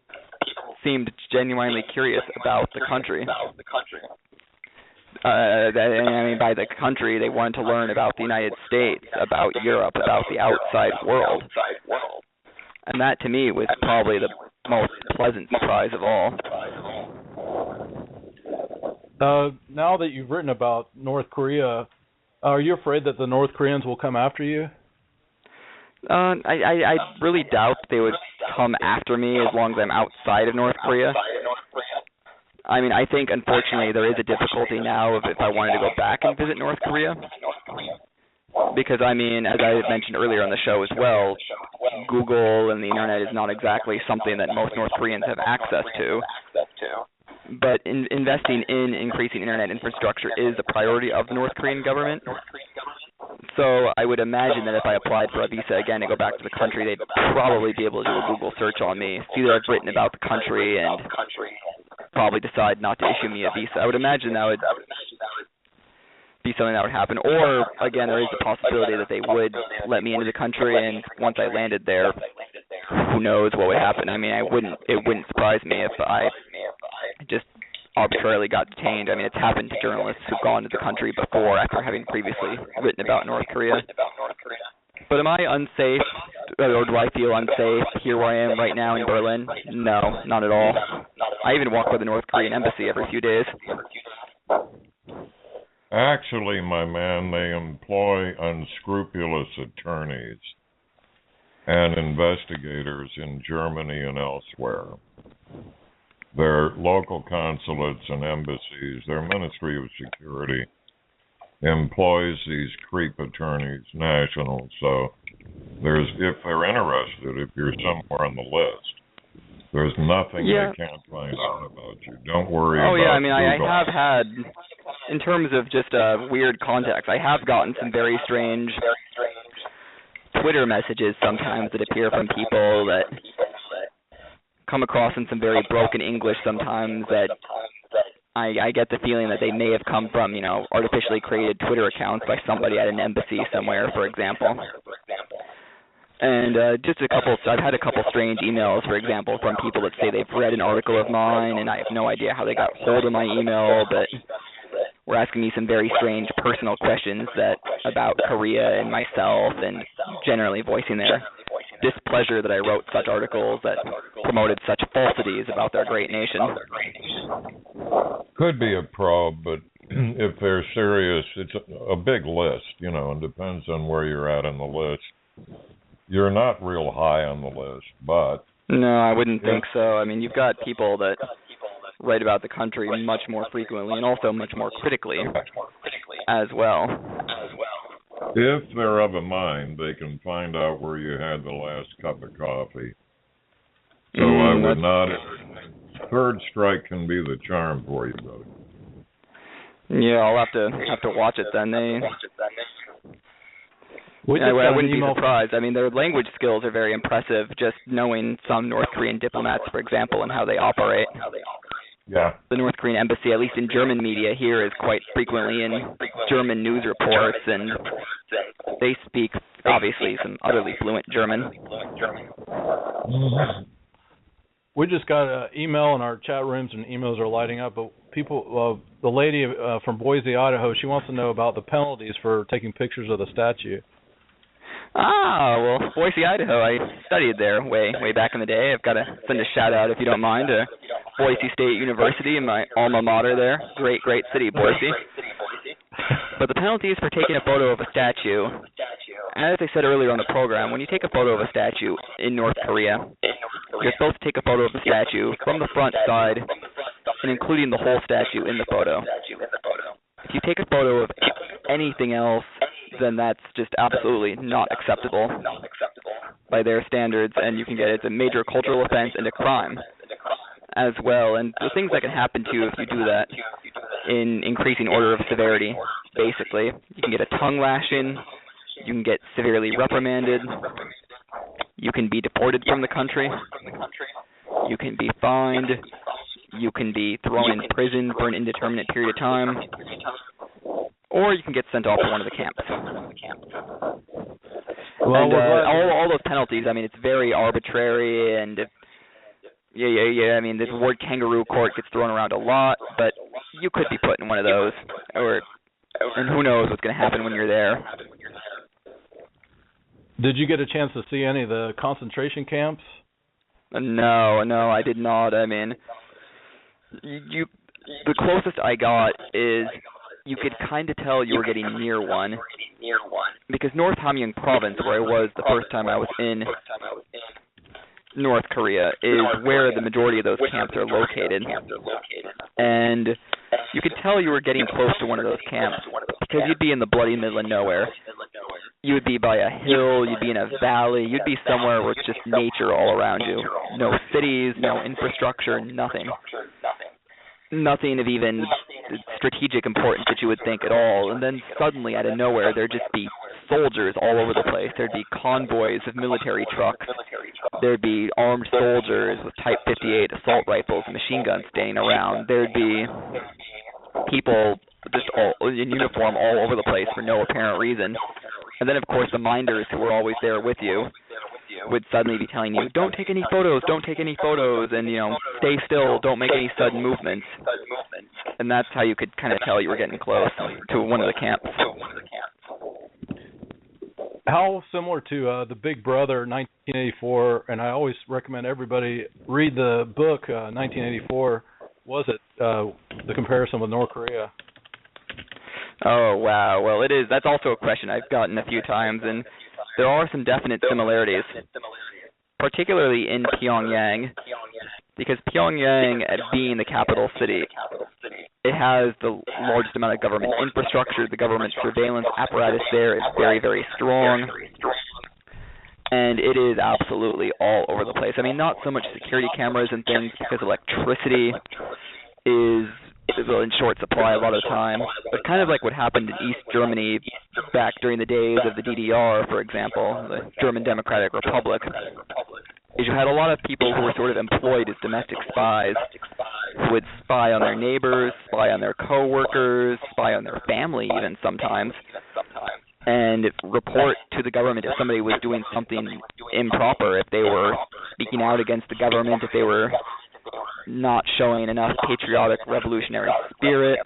seemed genuinely curious about the country. I mean, by the country, they wanted to learn about the United States, about Europe, about the outside world. And that, to me, was probably the most pleasant surprise of all. Now that you've written about North Korea, are you afraid that the North Koreans will come after you? I really doubt they would come after me as long as I'm outside of North Korea. I mean, I think, unfortunately, there is a difficulty now if I wanted to go back and visit North Korea. Because, I mean, as I mentioned earlier on the show as well, Google and the Internet is not exactly something that most North Koreans have access to. But investing in increasing Internet infrastructure is a priority of the North Korean government. So I would imagine that if I applied for a visa again to go back to the country, they'd probably be able to do a Google search on me, see that I've written about the country, and probably decide not to issue me a visa. I would imagine that would be something that would happen. Or, again, there is the possibility that they would let me into the country, and once I landed there, who knows what would happen. I mean, it wouldn't surprise me if I just arbitrarily got detained. I mean, it's happened to journalists who've gone to the country before after having previously written about North Korea. But am I unsafe, or do I feel unsafe here where I am right now in Berlin? No, not at all. I even walk by the North Korean embassy every few days. Actually, my man, they employ unscrupulous attorneys and investigators in Germany and elsewhere. Their local consulates and embassies, their Ministry of Security, employs these creep attorneys, nationals. So if they're interested, if you're somewhere on the list, there's nothing they can't find out about you. Don't worry about it. Oh, yeah, I mean, I have had, in terms of just weird contacts, I have gotten some very strange Twitter messages sometimes that appear from people that come across in some very broken English sometimes that I get the feeling that they may have come from, artificially created Twitter accounts by somebody at an embassy somewhere, for example. And I've had a couple strange emails, for example, from people that say they've read an article of mine, and I have no idea how they got hold of my email, but were asking me some very strange personal questions about Korea and myself, and generally voicing their displeasure that I wrote such articles that promoted such falsities about their great nation. Could be a probe, but if they're serious, it's a big list, and depends on where you're at on the list. You're not real high on the list, but... No, I wouldn't think so. I mean, you've got people that write about the country much more frequently and also much more critically as well. If they're of a mind, they can find out where you had the last cup of coffee. So I would not... Third strike can be the charm for you, brother. Yeah, I'll have to watch it then. I wouldn't be surprised. I mean, their language skills are very impressive, just knowing some North Korean diplomats, for example, and how they operate. Yeah. The North Korean embassy, at least in German media here, is quite frequently in German news reports, and they speak, obviously, some utterly fluent German. Mm-hmm. We just got an email in our chat rooms, and emails are lighting up, but the lady from Boise, Idaho, she wants to know about the penalties for taking pictures of the statue. Ah, well, Boise, Idaho, I studied there way back in the day. I've got to send a shout-out, if you don't mind, to Boise State University and my alma mater there. Great city, Boise. But the penalties for taking a photo of a statue, as I said earlier on the program, when you take a photo of a statue in North Korea, you're supposed to take a photo of the statue from the front side and including the whole statue in the photo. If you take a photo of anything else, then that's just absolutely not acceptable by their standards, and you can get it's a major cultural offense and a crime as well. And the things that can happen to you if you do that in increasing order of severity, basically, you can get a tongue lashing, you can get severely reprimanded, you can be deported from the country, you can be fined, you can be thrown in prison for an indeterminate period of time, or you can get sent off to one of the camps. Well, and all those penalties, I mean, it's very arbitrary, and I mean, the word kangaroo court gets thrown around a lot, but you could be put in one of those and who knows what's going to happen when you're there. Did you get a chance to see any of the concentration camps? No, I did not. I mean, the closest I got is you could kind of tell you were getting near one, because North Hamgyong Province, where I was the first time I was in North Korea, is where the majority of those camps are located. And you could tell you were getting close to one of those camps, because you'd be in the bloody middle of nowhere. You would be by a hill, you'd be in a valley, you'd be somewhere where it's just nature all around you. No cities, no infrastructure, nothing. Nothing of even strategic importance that you would think at all. And then suddenly, out of nowhere, there'd just be soldiers all over the place. There'd be convoys of military trucks. There'd be armed soldiers with Type 58 assault rifles and machine guns standing around. There'd be people just all in uniform all over the place for no apparent reason. And then, of course, the minders who were always there with you would suddenly be telling you, don't take any photos, and, stay still, don't make any sudden movements. And that's how you could kind of tell you were getting close to one of the camps. How similar to The Big Brother, 1984, and I always recommend everybody read the book, 1984, was it, the comparison with North Korea? Oh, wow. Well, it is. That's also a question I've gotten a few times, and there are some definite similarities, particularly in Pyongyang, because Pyongyang, being the capital city, it has the largest amount of government infrastructure. The government surveillance apparatus there is very, very strong, and it is absolutely all over the place. I mean, not so much security cameras and things, because electricity is in short supply a lot of the time, but kind of like what happened in East Germany back during the days of the DDR, for example, the German Democratic Republic, is you had a lot of people who were sort of employed as domestic spies who would spy on their neighbors, spy on their co-workers, spy on their family even sometimes, and report to the government if somebody was doing something improper, if they were speaking out against the government, if they were not showing enough patriotic revolutionary spirit.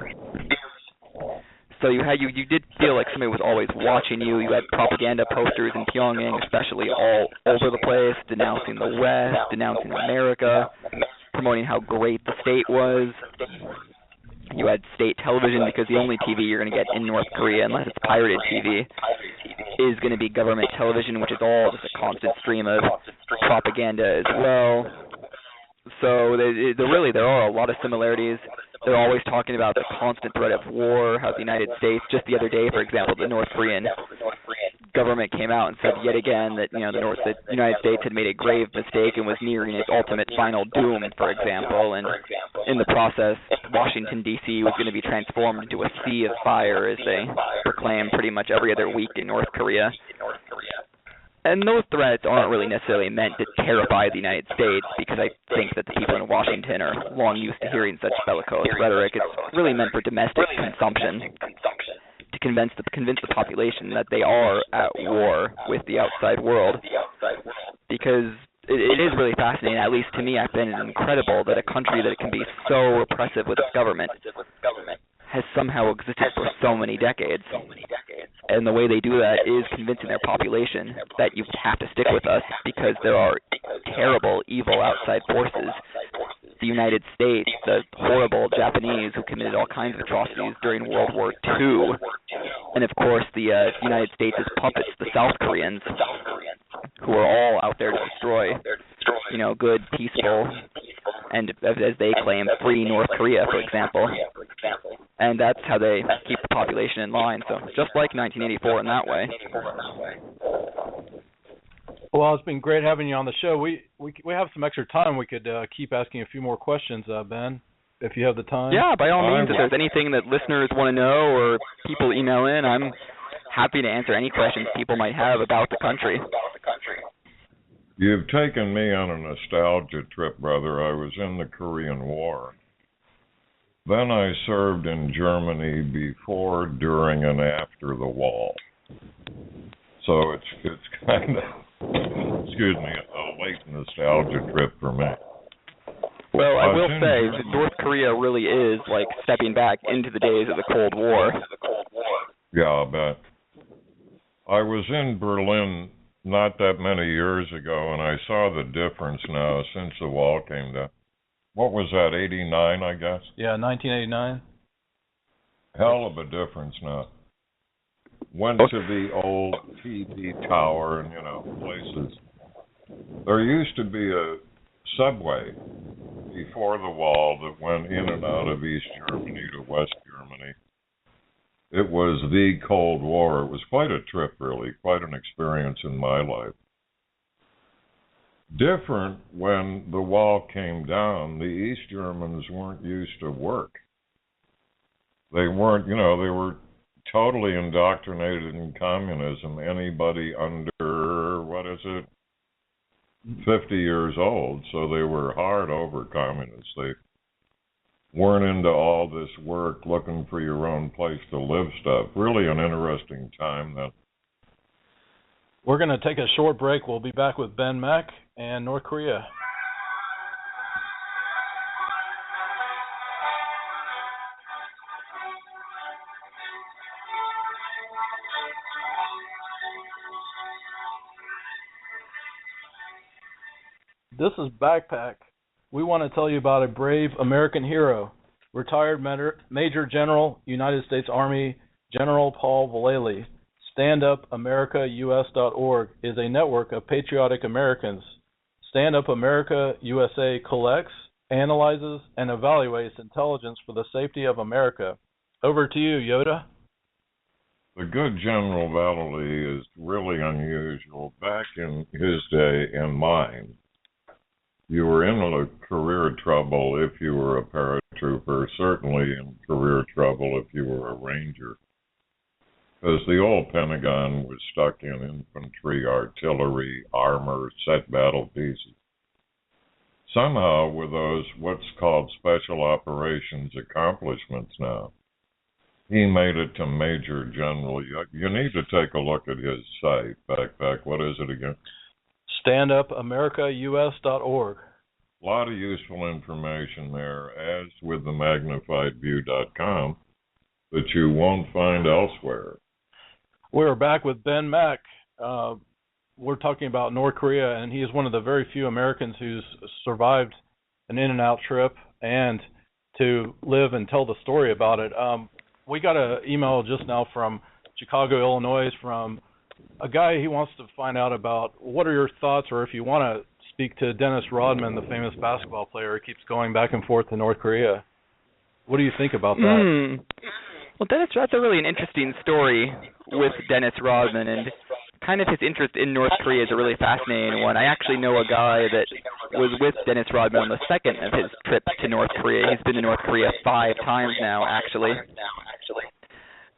So you did feel like somebody was always watching you. You had propaganda posters in Pyongyang, especially all over the place, denouncing the West, denouncing America, promoting how great the state was. You had state television, because the only TV you're going to get in North Korea, unless it's pirated TV, is going to be government television, which is all just a constant stream of propaganda as well. So there are a lot of similarities. They're always talking about the constant threat of war, how the United States, just the other day, for example, the North Korean government came out and said yet again that the United States had made a grave mistake and was nearing its ultimate final doom, for example, and in the process, Washington, D.C. was going to be transformed into a sea of fire, as they proclaim pretty much every other week in North Korea. And those threats aren't really necessarily meant to terrify the United States, because I think that the people in Washington are long used to hearing such bellicose rhetoric. It's really meant for domestic consumption, to convince the population that they are at war with the outside world. Because it is really fascinating, at least to me, I find it incredible that a country that can be so repressive with its government has somehow existed for so many decades. And the way they do that is convincing their population that you have to stick with us, because there are terrible, evil outside forces. The United States, the horrible Japanese who committed all kinds of atrocities during World War II, and of course the United States' puppets, the South Koreans, who are all out there to destroy, good, peaceful, and as they claim, free North Korea, for example. And that's how they keep the population in line. So just like 1984 in that way. Well, it's been great having you on the show. We have some extra time. We could keep asking a few more questions, Ben, if you have the time. Yeah, by all means. If there's anything that listeners want to know or people email in, I'm happy to answer any questions people might have about the country. You've taken me on a nostalgia trip, brother. I was in the Korean War. Then I served in Germany before, during, and after the wall. So it's kind of, excuse me, a late nostalgia trip for me. Well, I will say that North Korea really is like stepping back into the days of the Cold War. Yeah, I'll bet. I was in Berlin not that many years ago, and I saw the difference now since the wall came down. What was that, 89, I guess? Yeah, 1989. Hell of a difference now. Went to the old TV tower and, places. There used to be a subway before the wall that went in and out of East Germany to West Germany. It was the Cold War. It was quite a trip, really, quite an experience in my life. Different when the wall came down, the East Germans weren't used to work. They weren't, they were totally indoctrinated in communism. Anybody under, 50 years old, so they were hard over communists. They weren't into all this work, looking for your own place to live stuff. Really an interesting time then. We're going to take a short break. We'll be back with Ben Mack and North Korea. This is Backpack. We want to tell you about a brave American hero, retired Major General, United States Army, General Paul Vallely. StandUpAmericaUS.org is a network of patriotic Americans. Stand Up America USA collects, analyzes, and evaluates intelligence for the safety of America. Over to you, Yoda. The good General Vallely is really unusual. Back in his day and mine, you were in a career trouble if you were a paratrooper, certainly in career trouble if you were a ranger. Because the old Pentagon was stuck in infantry, artillery, armor, set battle pieces. Somehow, with those what's called special operations accomplishments now, he made it to Major General. You need to take a look at his site, Backpack. What is it again? StandUpAmericaUS.org. A lot of useful information there, as with the magnifiedview.com, that you won't find elsewhere. We're back with Ben Mack. We're talking about North Korea, and he is one of the very few Americans who's survived an in-and-out trip and to live and tell the story about it. We got an email just now from Chicago, Illinois, from a guy. He wants to find out about what are your thoughts, or if you want to speak to Dennis Rodman, the famous basketball player who keeps going back and forth to North Korea. What do you think about that? Well, that's a really an interesting story with Dennis Rodman, and kind of his interest in North Korea is a really fascinating one. I actually know a guy that was with Dennis Rodman on the second of his trips to North Korea. He's been to North Korea 5 times now, actually.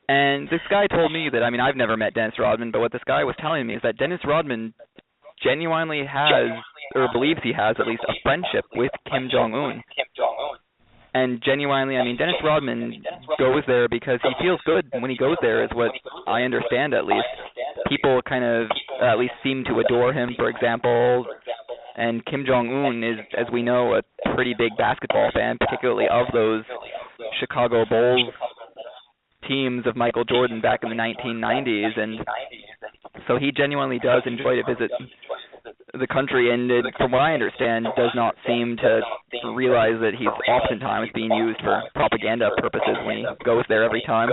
And this guy told me that, I've never met Dennis Rodman, but what this guy was telling me is that Dennis Rodman genuinely has, or believes he has at least, a friendship with Kim Jong-un. And genuinely, Dennis Rodman goes there because he feels good when he goes there, is what I understand at least. People kind of at least seem to adore him, for example. And Kim Jong-un is, as we know, a pretty big basketball fan, particularly of those Chicago Bulls teams of Michael Jordan back in the 1990s. And so he genuinely does enjoy to visit the country, and it, from what I understand, does not seem to realize that he's oftentimes being used for propaganda purposes when he goes there every time.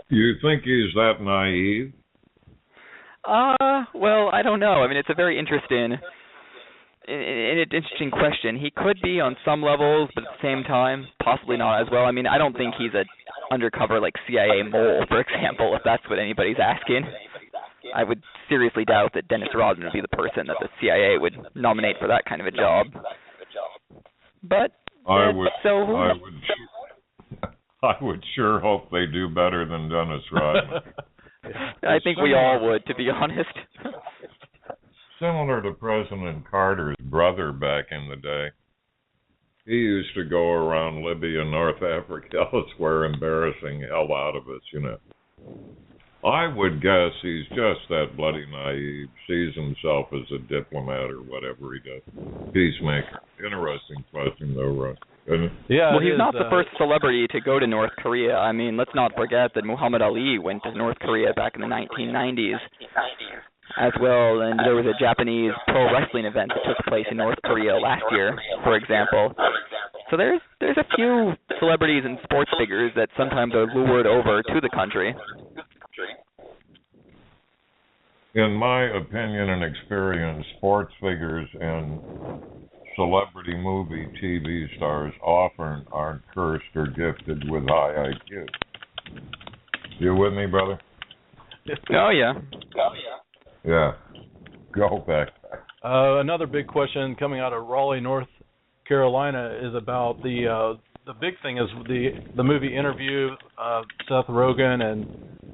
You think he's that naive? Well, I don't know. It's a very interesting question. He could be on some levels, but at the same time, possibly not as well. I don't think he's an undercover, CIA mole, for example, if that's what anybody's asking. I would seriously doubt that Dennis Rodman would be the person that the CIA would nominate for that kind of a job. But I would sure hope they do better than Dennis Rodman. I think we all would, to be honest. Similar to President Carter's brother back in the day. He used to go around Libya, North Africa, elsewhere, embarrassing hell out of us, I would guess he's just that bloody naive, sees himself as a diplomat or whatever he does. Peacemaker. Interesting question, though, Russ. Yeah. Well, he's not the first celebrity to go to North Korea. I mean, let's not forget that Muhammad Ali went to North Korea back in the 1990s as well, and there was a Japanese pro wrestling event that took place in North Korea last year, for example. So there's a few celebrities and sports figures that sometimes are lured over to the country. In my opinion and experience, sports figures and celebrity movie TV stars often aren't cursed or gifted with high IQ. You with me, brother? Oh, yeah. Yeah. Go back. Another big question coming out of Raleigh, North Carolina, is about the big thing is the movie Interview, Seth Rogen, and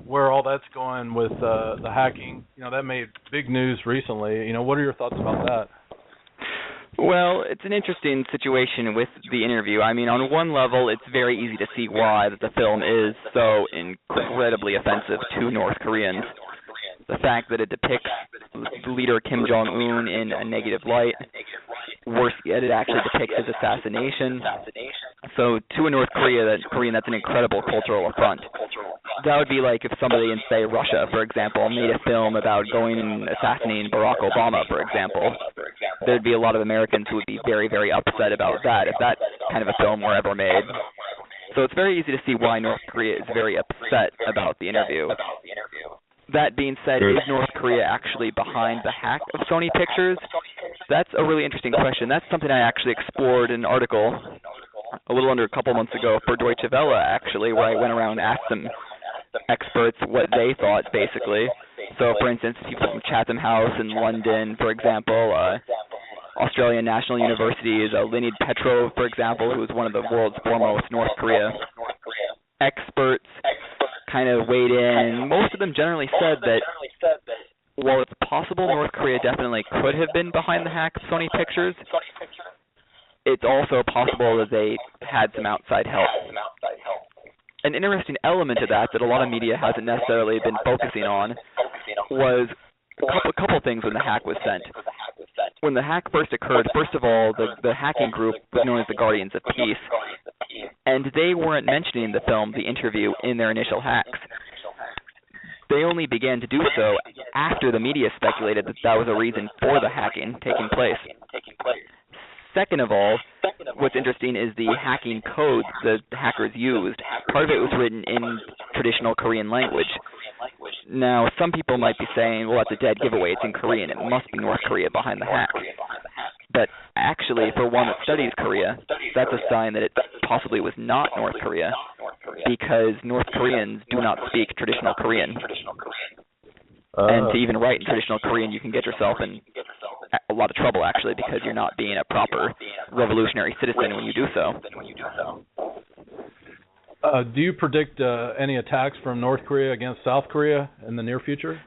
where all that's going with the hacking. You know, that made big news recently. You know, what are your thoughts about that? Well, it's an interesting situation with the Interview. I mean, on one level, it's very easy to see why that the film is so incredibly offensive to North Koreans. The fact that it depicts leader Kim Jong-un in a negative light. Worse yet, it actually depicts his assassination. So to a North Korean, that's an incredible cultural affront. That would be like if somebody in, say, Russia, for example, made a film about going and assassinating Barack Obama, for example. There'd be a lot of Americans who would be very, very upset about that if that kind of a film were ever made. So it's very easy to see why North Korea is very upset about the Interview. That being said, is North Korea actually behind the hack of Sony Pictures? That's a really interesting question. That's something I actually explored in an article a little under a couple months ago for Deutsche Welle, actually, where I went around and asked some experts what they thought, basically. So, for instance, people from Chatham House in London, for example, Australian National University's Leonid Petrov, for example, who is one of the world's foremost North Korea experts, kind of weighed in. Most of them generally said that while it's possible North Korea definitely could have been behind the hack of Sony Pictures, it's also possible that they had some outside help. An interesting element to that a lot of media hasn't necessarily been focusing on was a couple things when the hack was sent. When the hack first occurred, first of all, the hacking group was known as the Guardians of Peace, and they weren't mentioning the film, The Interview, in their initial hacks. They only began to do so after the media speculated that that was a reason for the hacking taking place. Second of all, what's interesting is the hacking code the hackers used. Part of it was written in traditional Korean language. Now, some people might be saying, well, that's a dead giveaway. It's in Korean. It must be North Korea behind the hack. But actually, for one that studies Korea, that's a sign that it possibly was not North Korea, because North Koreans do not speak traditional Korean. And to even write in traditional Korean, you can get yourself in a lot of trouble, actually, because you're not being a proper revolutionary citizen when you do so. Do you predict any attacks from North Korea against South Korea in the near future?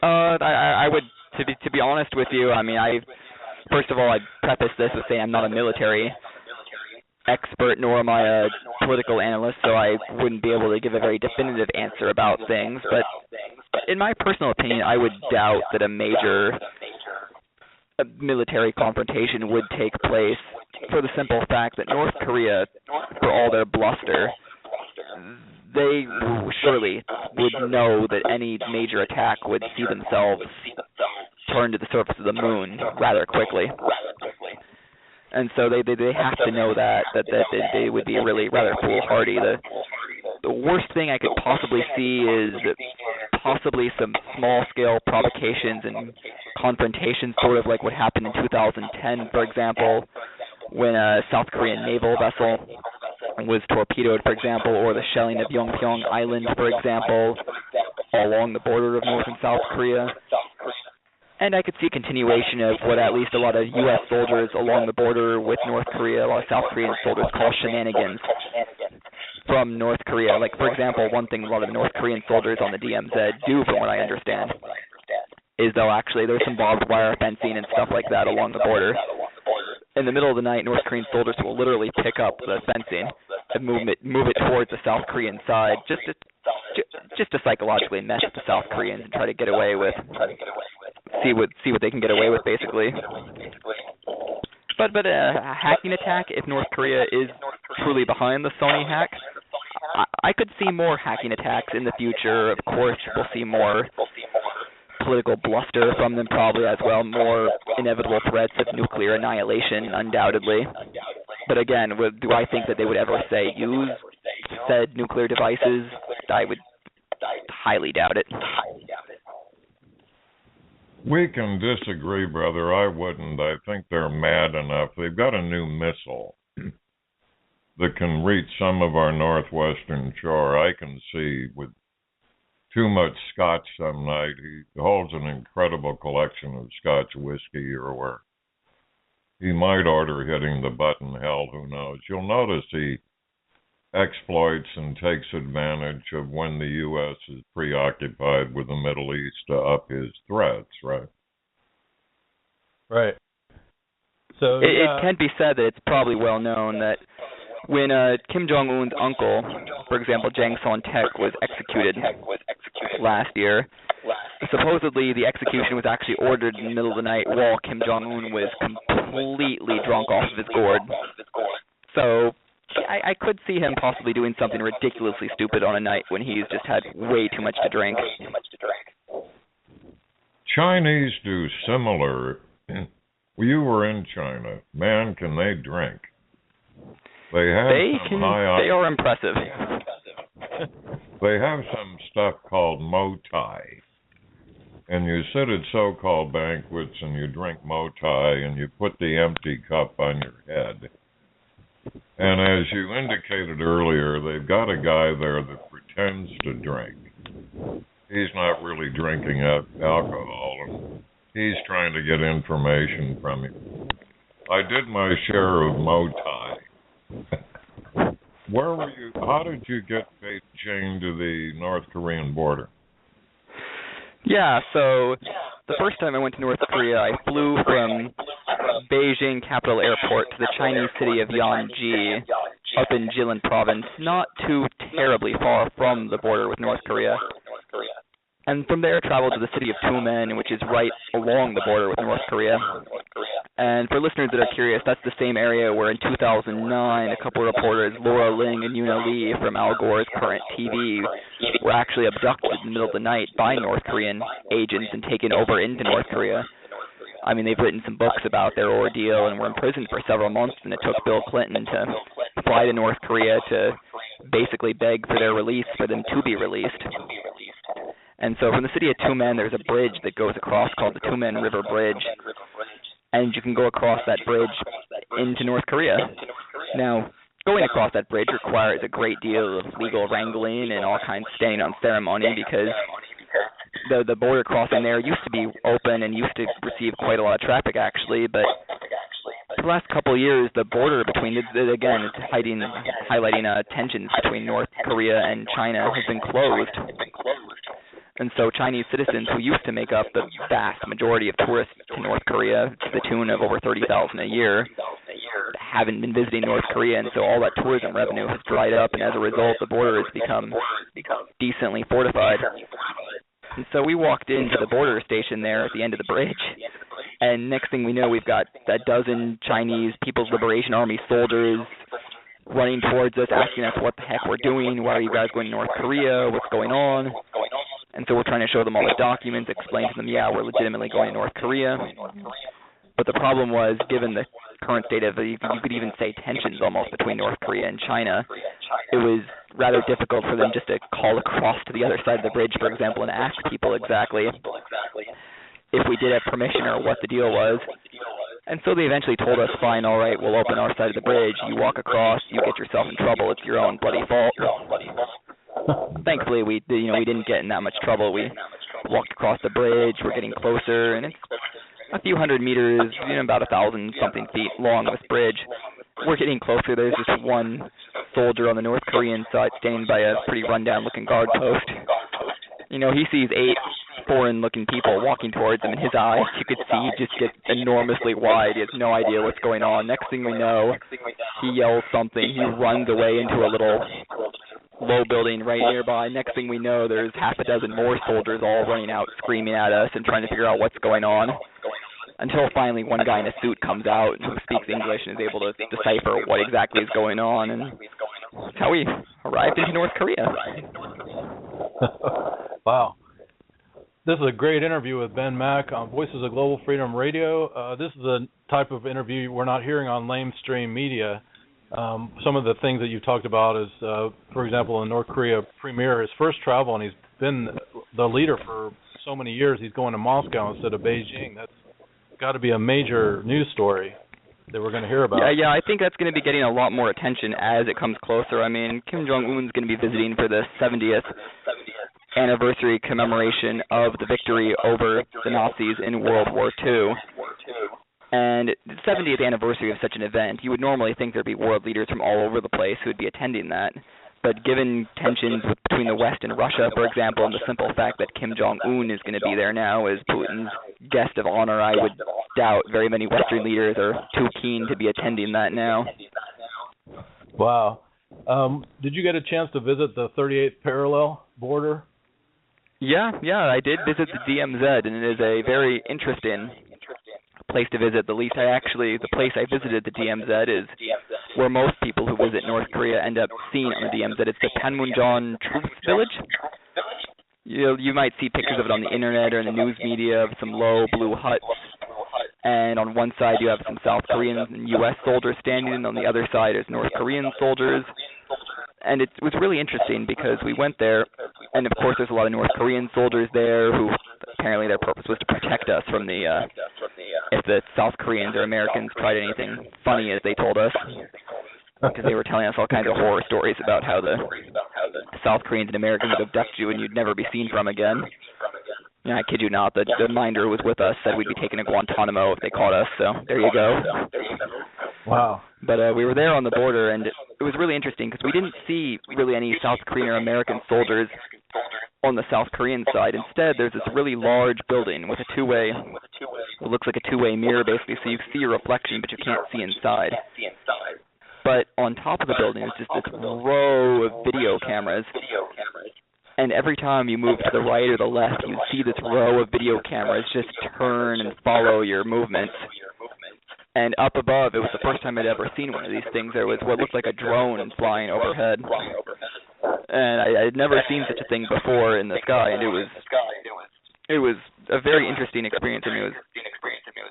I would, to be honest with you, I mean, first of all, I'd preface this with saying I'm not a military expert, nor am I a political analyst, so I wouldn't be able to give a very definitive answer about things. But in my personal opinion, I would doubt that a major military confrontation would take place, for the simple fact that North Korea, for all their bluster, they surely would know that any major attack would see themselves turn to the surface of the moon rather quickly. And so they have to know that they would be really rather foolhardy. The worst thing I could possibly see is possibly some small-scale provocations and confrontations, sort of like what happened in 2010, for example, when a South Korean naval vessel was torpedoed, for example, or the shelling of Yongpyong Island, for example, along the border of North and South Korea. And I could see a continuation of what at least a lot of U.S. soldiers along the border with North Korea, a lot of South Korean soldiers call shenanigans from North Korea. Like, for example, one thing a lot of North Korean soldiers on the DMZ do, from what I understand, is there's some barbed wire fencing and stuff like that along the border. In the middle of the night, North Korean soldiers will literally pick up the fencing and move it towards the South Korean side, just just to psychologically mess with the South Koreans and try to get away with, see what they can get away with, basically. But a hacking attack, if North Korea is truly behind the Sony hack, I could see more hacking attacks in the future. Of course, we'll see more political bluster from them probably as well, more inevitable threats of nuclear annihilation, undoubtedly. But again, do I think that they would ever say use said nuclear devices? I would highly doubt it. We can disagree, brother. I wouldn't. I think they're mad enough. They've got a new missile that can reach some of our northwestern shore. I can see with too much scotch some night. He holds an incredible collection of Scotch whiskey you're aware. He might order hitting the button, hell, who knows. You'll notice he exploits and takes advantage of when the U.S. is preoccupied with the Middle East to up his threats, right? Right. So it can be said that it's probably well known that when Kim Jong-un's uncle, for example, Jang Son-tek, was executed last year, supposedly the execution was actually ordered in the middle of the night while Kim Jong-un was completely drunk off of his gourd. So I could see him possibly doing something ridiculously stupid on a night when he's just had way too much to drink. Chinese do similar. You were in China. Man, can they drink. They are impressive. They have some stuff called mo tai. And you sit at so-called banquets and you drink mo tai and you put the empty cup on your head. And as you indicated earlier, they've got a guy there that pretends to drink. He's not really drinking alcohol. And he's trying to get information from you. I did my share of mo tai. Where were you? How did you get Beijing to the North Korean border? Yeah, so the first time I went to North Korea, I flew from Beijing Capital Airport to the Chinese city of Yanji up in Jilin province, not too terribly far from the border with North Korea. And from there, traveled to the city of Tumen, which is right along the border with North Korea. And for listeners that are curious, that's the same area where in 2009, a couple of reporters, Laura Ling and Yuna Lee from Al Gore's Current TV, were actually abducted in the middle of the night by North Korean agents and taken over into North Korea. I mean, they've written some books about their ordeal and were imprisoned for several months, and it took Bill Clinton to fly to North Korea to basically beg for their release, for them to be released. And so from the city of Tumen, there's a bridge that goes across called the Tumen River Bridge, and you can go across that bridge into North Korea. Now, going across that bridge requires a great deal of legal wrangling and all kinds of standing on ceremony because the border crossing there used to be open and used to receive quite a lot of traffic, actually, but for the last couple of years, the border between, again, it's highlighting tensions between North Korea and China has been closed. And so Chinese citizens who used to make up the vast majority of tourists to North Korea, to the tune of over 30,000 a year, haven't been visiting North Korea, and so all that tourism revenue has dried up, and as a result, the border has become decently fortified. And so we walked into the border station there at the end of the bridge, and next thing we know, we've got a dozen Chinese People's Liberation Army soldiers running towards us, asking us what the heck we're doing, why are you guys going to North Korea, what's going on? And so we're trying to show them all the documents, explain to them, yeah, we're legitimately going to North Korea. But the problem was, given the current state of, you could even say tensions almost between North Korea and China, it was rather difficult for them just to call across to the other side of the bridge, for example, and ask people exactly if we did have permission or what the deal was. And so they eventually told us, fine, all right, we'll open our side of the bridge. You walk across, you get yourself in trouble. It's your own bloody fault. Thankfully, we didn't get in that much trouble. We walked across the bridge. We're getting closer, and it's a few hundred meters, about 1,000-something feet long, this bridge. We're getting closer. There's just one soldier on the North Korean side standing by a pretty rundown-looking guard post. He sees 8 foreign-looking people walking towards him. In his eyes, you could see he just gets enormously wide. He has no idea what's going on. Next thing we know, he yells something. He runs away into a little low building right nearby. Next thing we know, there's half a dozen more soldiers all running out, screaming at us and trying to figure out what's going on. Until finally one guy in a suit comes out who speaks English and is able to decipher what exactly is going on. And that's how we arrived into North Korea. Wow. This is a great interview with Ben Mack on Voices of Global Freedom Radio. This is a type of interview we're not hearing on lamestream media. Some of the things that you've talked about is, for example, in North Korea premier, his first travel, and he's been the leader for so many years, he's going to Moscow instead of Beijing. That's got to be a major news story that we're going to hear about. Yeah, I think that's going to be getting a lot more attention as it comes closer. I mean, Kim Jong-un's going to be visiting for the 70th anniversary commemoration of the victory over the Nazis in World War II. And the 70th anniversary of such an event, you would normally think there'd be world leaders from all over the place who would be attending that. But given tensions between the West and Russia, for example, and the simple fact that Kim Jong-un is going to be there now as Putin's guest of honor, I would doubt very many Western leaders are too keen to be attending that now. Wow. Did you get a chance to visit the 38th parallel border? Yeah, I did visit the DMZ, and it is a very interesting place to visit. The place I visited, the DMZ, is where most people who visit North Korea end up seeing on the DMZ. It's the Panmunjom Truth Village. You might see pictures of it on the internet or in the news media of some low blue huts. And on one side you have some South Korean and U.S. soldiers standing, and on the other side is North Korean soldiers. And it was really interesting because we went there, and of course there's a lot of North Korean soldiers there who apparently their purpose was to protect us from if the South Koreans or Americans tried anything funny, as they told us, because they were telling us all kinds of horror stories about how the South Koreans and Americans would abduct you and you'd never be seen from again. Yeah, I kid you not, the minder who was with us said we'd be taken to Guantanamo if they caught us, so there you go. Wow. But we were there on the border, and it was really interesting because we didn't see really any South Korean or American soldiers on the South Korean side. Instead, there's this really large building with it looks like a two-way mirror basically, so you see your reflection, but you can't see inside. But on top of the building is just this row of video cameras. And every time you move to the right or the left, you see this row of video cameras just turn and follow your movements. And up above, it was the first time I'd ever seen one of these things. There was what looked like a drone flying overhead. And I had never seen such a thing before in the sky, and it was a very interesting experience. I mean,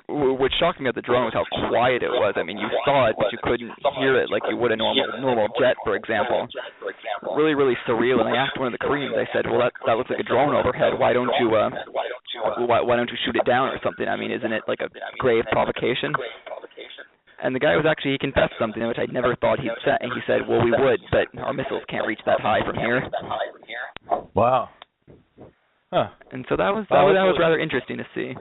what shocked me about the drone was how quiet it was. I mean, you saw it, but you couldn't hear it like you would a normal jet, for example. Really, really surreal. And I asked one of the Koreans, I said, well, that looks like a drone overhead. Why don't you shoot it down or something? I mean, isn't it like a grave provocation? And the guy he confessed something which I never thought he'd say. And he said, well, we would, but our missiles can't reach that high from here. Wow. Huh. And so that was rather interesting to see.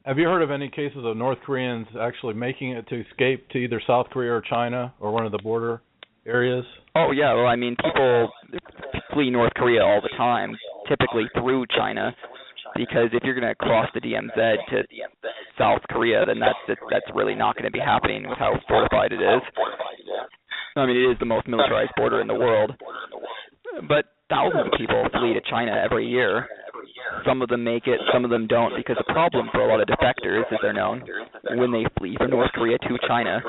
Have you heard of any cases of North Koreans actually making it to escape to either South Korea or China or one of the border areas? Oh, yeah. Well, I mean, people flee North Korea all the time, typically through China, because if you're going to cross the DMZ to South Korea, then that's really not going to be happening with how fortified it is. I mean, it is the most militarized border in the world. But thousands of people flee to China every year. Some of them make it, some of them don't, because the problem for a lot of defectors, as they're known, when they flee from North Korea to China,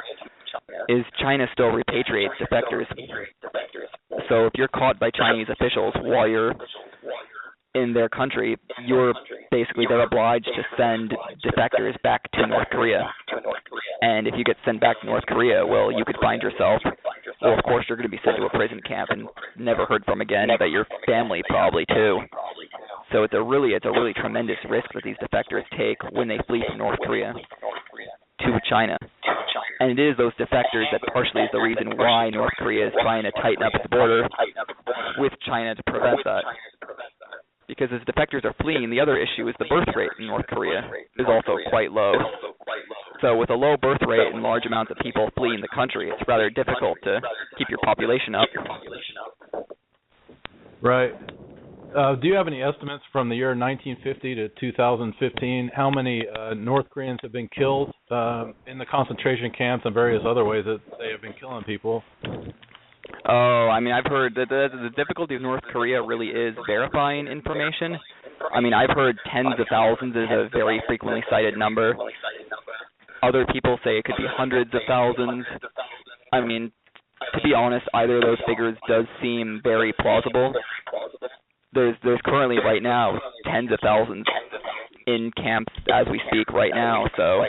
is China still repatriates defectors. So if you're caught by Chinese officials while you're in their country, they're obliged to send defectors back to North Korea. And if you get sent back to North Korea, well, you could find yourself, well, of course, you're going to be sent to a prison camp and never heard from again, but your family probably too. So it's a really tremendous risk that these defectors take when they flee from North Korea to China. And it is those defectors that partially is the reason why North Korea is trying to tighten up its border with China to prevent that. Because as defectors are fleeing, the other issue is the birth rate in North Korea is also quite low. So with a low birth rate and large amounts of people fleeing the country, it's rather difficult to keep your population up. Right. Do you have any estimates from the year 1950 to 2015? How many North Koreans have been killed in the concentration camps and various other ways that they have been killing people? Oh, I mean, I've heard that the difficulty of North Korea really is verifying information. I mean, I've heard tens of thousands is a very frequently cited number. Other people say it could be hundreds of thousands. I mean, to be honest, either of those figures does seem very plausible. There's currently right now tens of thousands in camps as we speak right now, so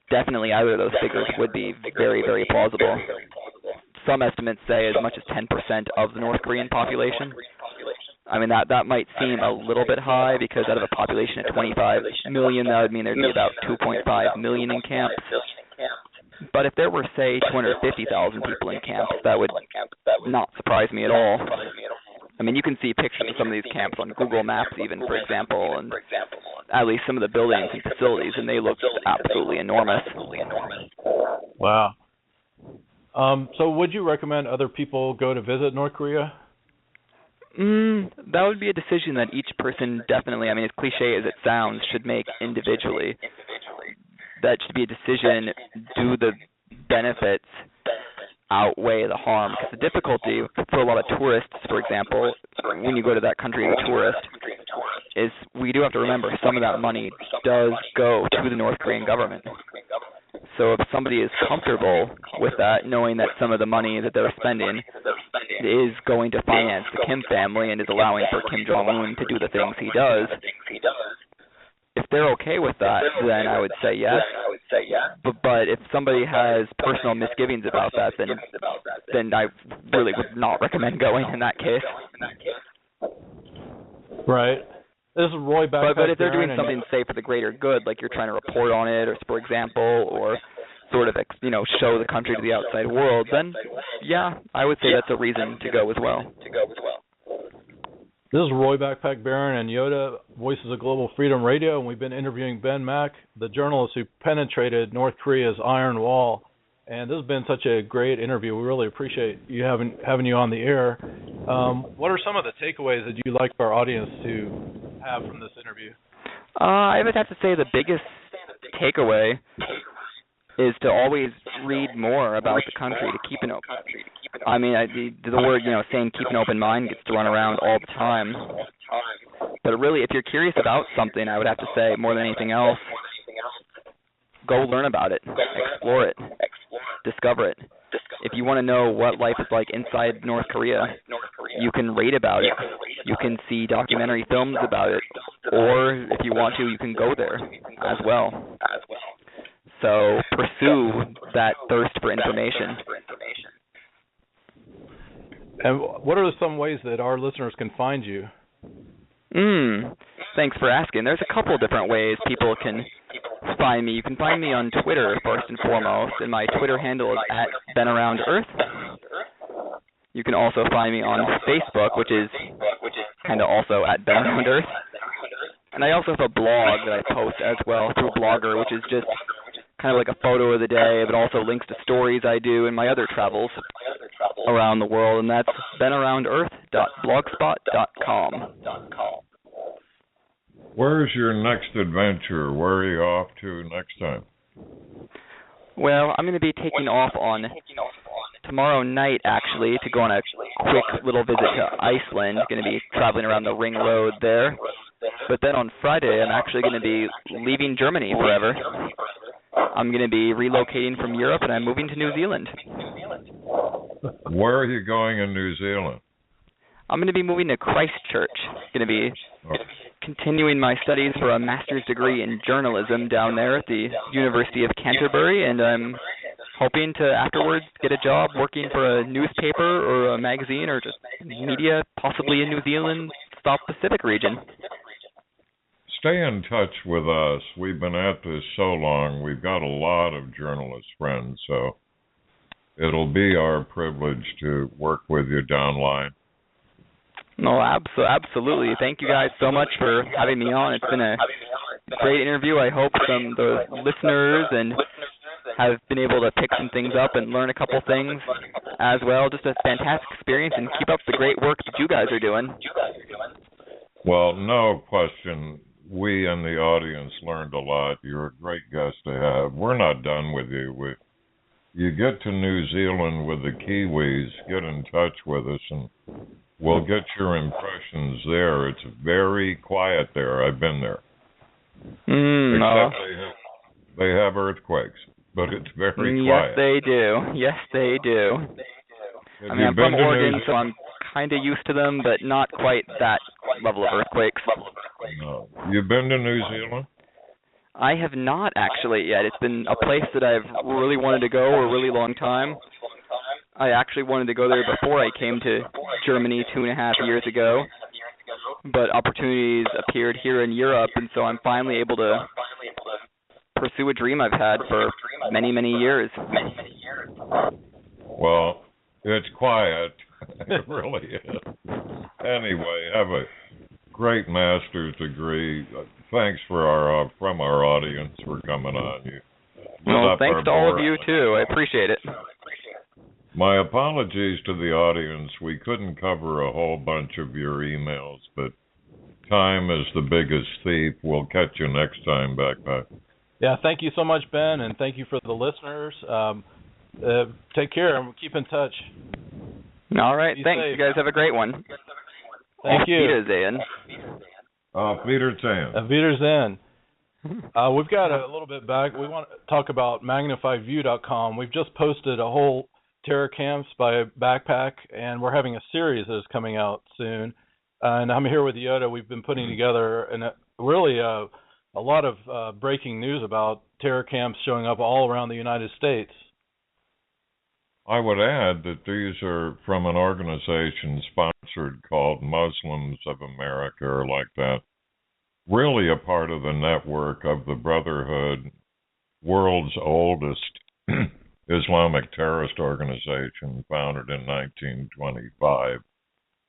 definitely either of those figures would be very, very plausible. Some estimates say as much as 10% of the North Korean population. I mean, that might seem a little bit high because out of a population of 25 million, that would mean there'd be about 2.5 million in camps. But if there were, say, 250,000 people in camps, that would not surprise me at all. I mean, you can see pictures of some of these camps on Google Maps even, for example, and at least some of the buildings and facilities, and they look absolutely enormous. Wow. So would you recommend other people go to visit North Korea? That would be a decision that each person definitely, I mean, as cliche as it sounds, should make individually. That should be a decision, do the benefits outweigh the harm? Because the difficulty for a lot of tourists, for example, when you go to that country as a tourist, is we do have to remember some of that money does go to the North Korean government. So if somebody is comfortable with that, knowing that some of the money that they're spending is going to finance the Kim family and is allowing for Kim Jong-un to do the things he does, if they're okay with that, then I would say yes. But if somebody has personal misgivings about that, then I really would not recommend going in that case. Right. This is Roy Backpack. But if they're doing something, say, for the greater good, like you're trying to report on it, or for example, or sort of, show the country to the outside world, then yeah, I would say that's a reason to go as well. This is Roy Backpack Baron and Yoda, Voices of Global Freedom Radio, and we've been interviewing Ben Mack, the journalist who penetrated North Korea's Iron Wall. And this has been such a great interview. We really appreciate you having you on the air. What are some of the takeaways that you'd like our audience to have from this interview? I would have to say the biggest takeaway is to always read more about the country, to keep an open. I mean, the word, saying keep an open mind gets thrown around all the time. But really, if you're curious about something, I would have to say, more than anything else, go learn about it, explore it, discover it. If you want to know what life is like inside North Korea, you can read about it. You can see documentary films about it. Or, if you want to, you can go there as well. So pursue that thirst for information. And what are some ways that our listeners can find you? Thanks for asking. There's a couple different ways people can find me. You can find me on Twitter, first and foremost, and my Twitter handle is @BenAroundEarth. You can also find me on Facebook, which is kind of also @BenAroundEarth. And I also have a blog that I post as well through Blogger, which is just kind of like a photo of the day, but also links to stories I do and my other travels around the world, and that's benaroundEarth.blogspot.com. Where's your next adventure? Where are you off to next time? Well, I'm going to be taking off on tomorrow night, actually, to go on a quick little visit to Iceland. Going to be traveling around the Ring Road there. But then on Friday, I'm actually going to be leaving Germany forever. I'm going to be relocating from Europe, and I'm moving to New Zealand. Where are you going in New Zealand? I'm going to be moving to Christchurch. Going to be continuing my studies for a master's degree in journalism down there at the University of Canterbury, and I'm hoping to afterwards get a job working for a newspaper or a magazine or just media, possibly in New Zealand, South Pacific region. Stay in touch with us. We've been at this so long. We've got a lot of journalist friends, so it'll be our privilege to work with you down the line. No, absolutely. Thank you guys so much for having me on. It's been a great interview. I hope some of the listeners and have been able to pick some things up and learn a couple things as well. Just a fantastic experience, and keep up the great work that you guys are doing. Well, no question. We in the audience learned a lot. You're a great guest to have. We're not done with you. you get to New Zealand with the Kiwis, get in touch with us, and we'll get your impressions there. It's very quiet there. I've been there. Except they have earthquakes, but it's very quiet. Yes, they do. Yes, they do. I mean, I'm from Oregon, so I'm kind of used to them, but not quite that level of earthquakes. No. You've been to New Zealand? I have not actually yet. It's been a place that I've really wanted to go a really long time. I actually wanted to go there before I came to Germany 2.5 years ago, but opportunities appeared here in Europe, and so I'm finally able to pursue a dream I've had for many, many years. Well, it's quiet. It really is. Anyway, have a great master's degree. Thanks from our audience for coming on. Well, thanks to all of you, too. I appreciate it. My apologies to the audience. We couldn't cover a whole bunch of your emails, but time is the biggest thief. We'll catch you next time, Backpack. Yeah, thank you so much, Ben, and thank you for the listeners. Take care, and keep in touch. All right, thanks. Safe. You guys have a great one. Thank you. Wiedersehen. Wiedersehen. Wiedersehen. We've got a little bit back. We want to talk about MagnifyView.com. We've just posted a whole terror camps by Backpack, and we're having a series that is coming out soon. And I'm here with Yoda. We've been putting together really a lot of breaking news about terror camps showing up all around the United States. I would add that these are from an organization sponsored called Muslims of America, or like that. Really a part of the network of the Brotherhood, world's oldest Islamic terrorist organization, founded in 1925.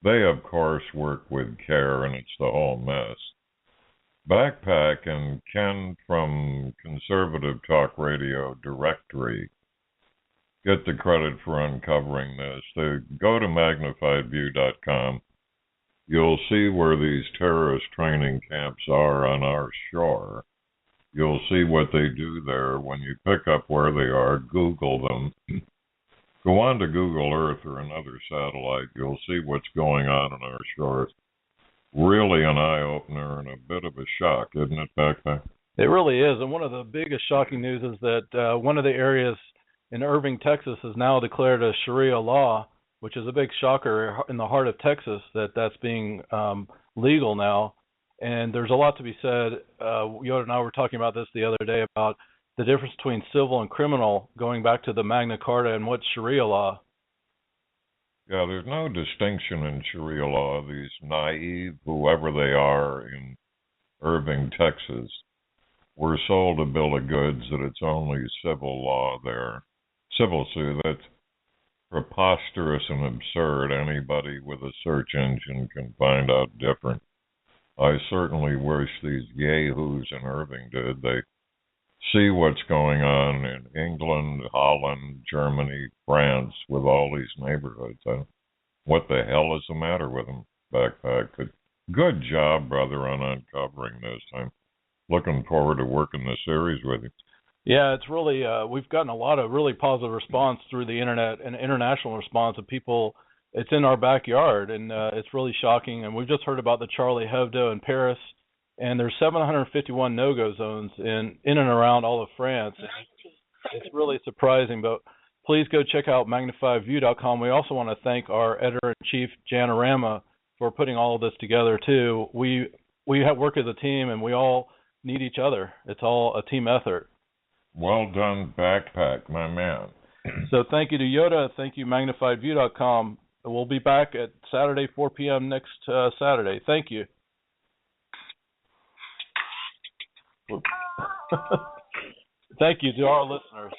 They, of course, work with CARE, and it's the whole mess. Backpack and Ken from Conservative Talk Radio Directory get the credit for uncovering this. Go to MagnifyedView.com. You'll see where these terrorist training camps are on our shore. You'll see what they do there. When you pick up where they are, Google them. Go on to Google Earth or another satellite. You'll see what's going on our shores. Really an eye-opener and a bit of a shock, isn't it, Backpack? It really is. And one of the biggest shocking news is that one of the areas in Irving, Texas, has now declared a Sharia law, which is a big shocker in the heart of Texas, that's being legal now. And there's a lot to be said. Yoda and I were talking about this the other day about the difference between civil and criminal, going back to the Magna Carta and what's Sharia law. Yeah, there's no distinction in Sharia law. These naive, whoever they are in Irving, Texas, were sold a bill of goods that it's only civil law there. Civil suit, that's preposterous and absurd. Anybody with a search engine can find out different. I certainly wish these yahoos in Irving did. They see what's going on in England, Holland, Germany, France, with all these neighborhoods. What the hell is the matter with them, Backpack? Good job, brother, on uncovering this. I'm looking forward to working this series with you. Yeah, it's really, we've gotten a lot of really positive response through the internet and international response of people. It's in our backyard, and it's really shocking. And we've just heard about the Charlie Hebdo in Paris, and there's 751 no-go zones in and around all of France. It's really surprising, but please go check out MagnifyView.com. We also want to thank our editor-in-chief, Janorama, for putting all of this together, too. We have work as a team, and we all need each other. It's all a team effort. Well done, Backpack, my man. So thank you to Yoda. Thank you, MagnifyedView.com. We'll be back at Saturday, 4 p.m. next Saturday. Thank you. Thank you to our listeners.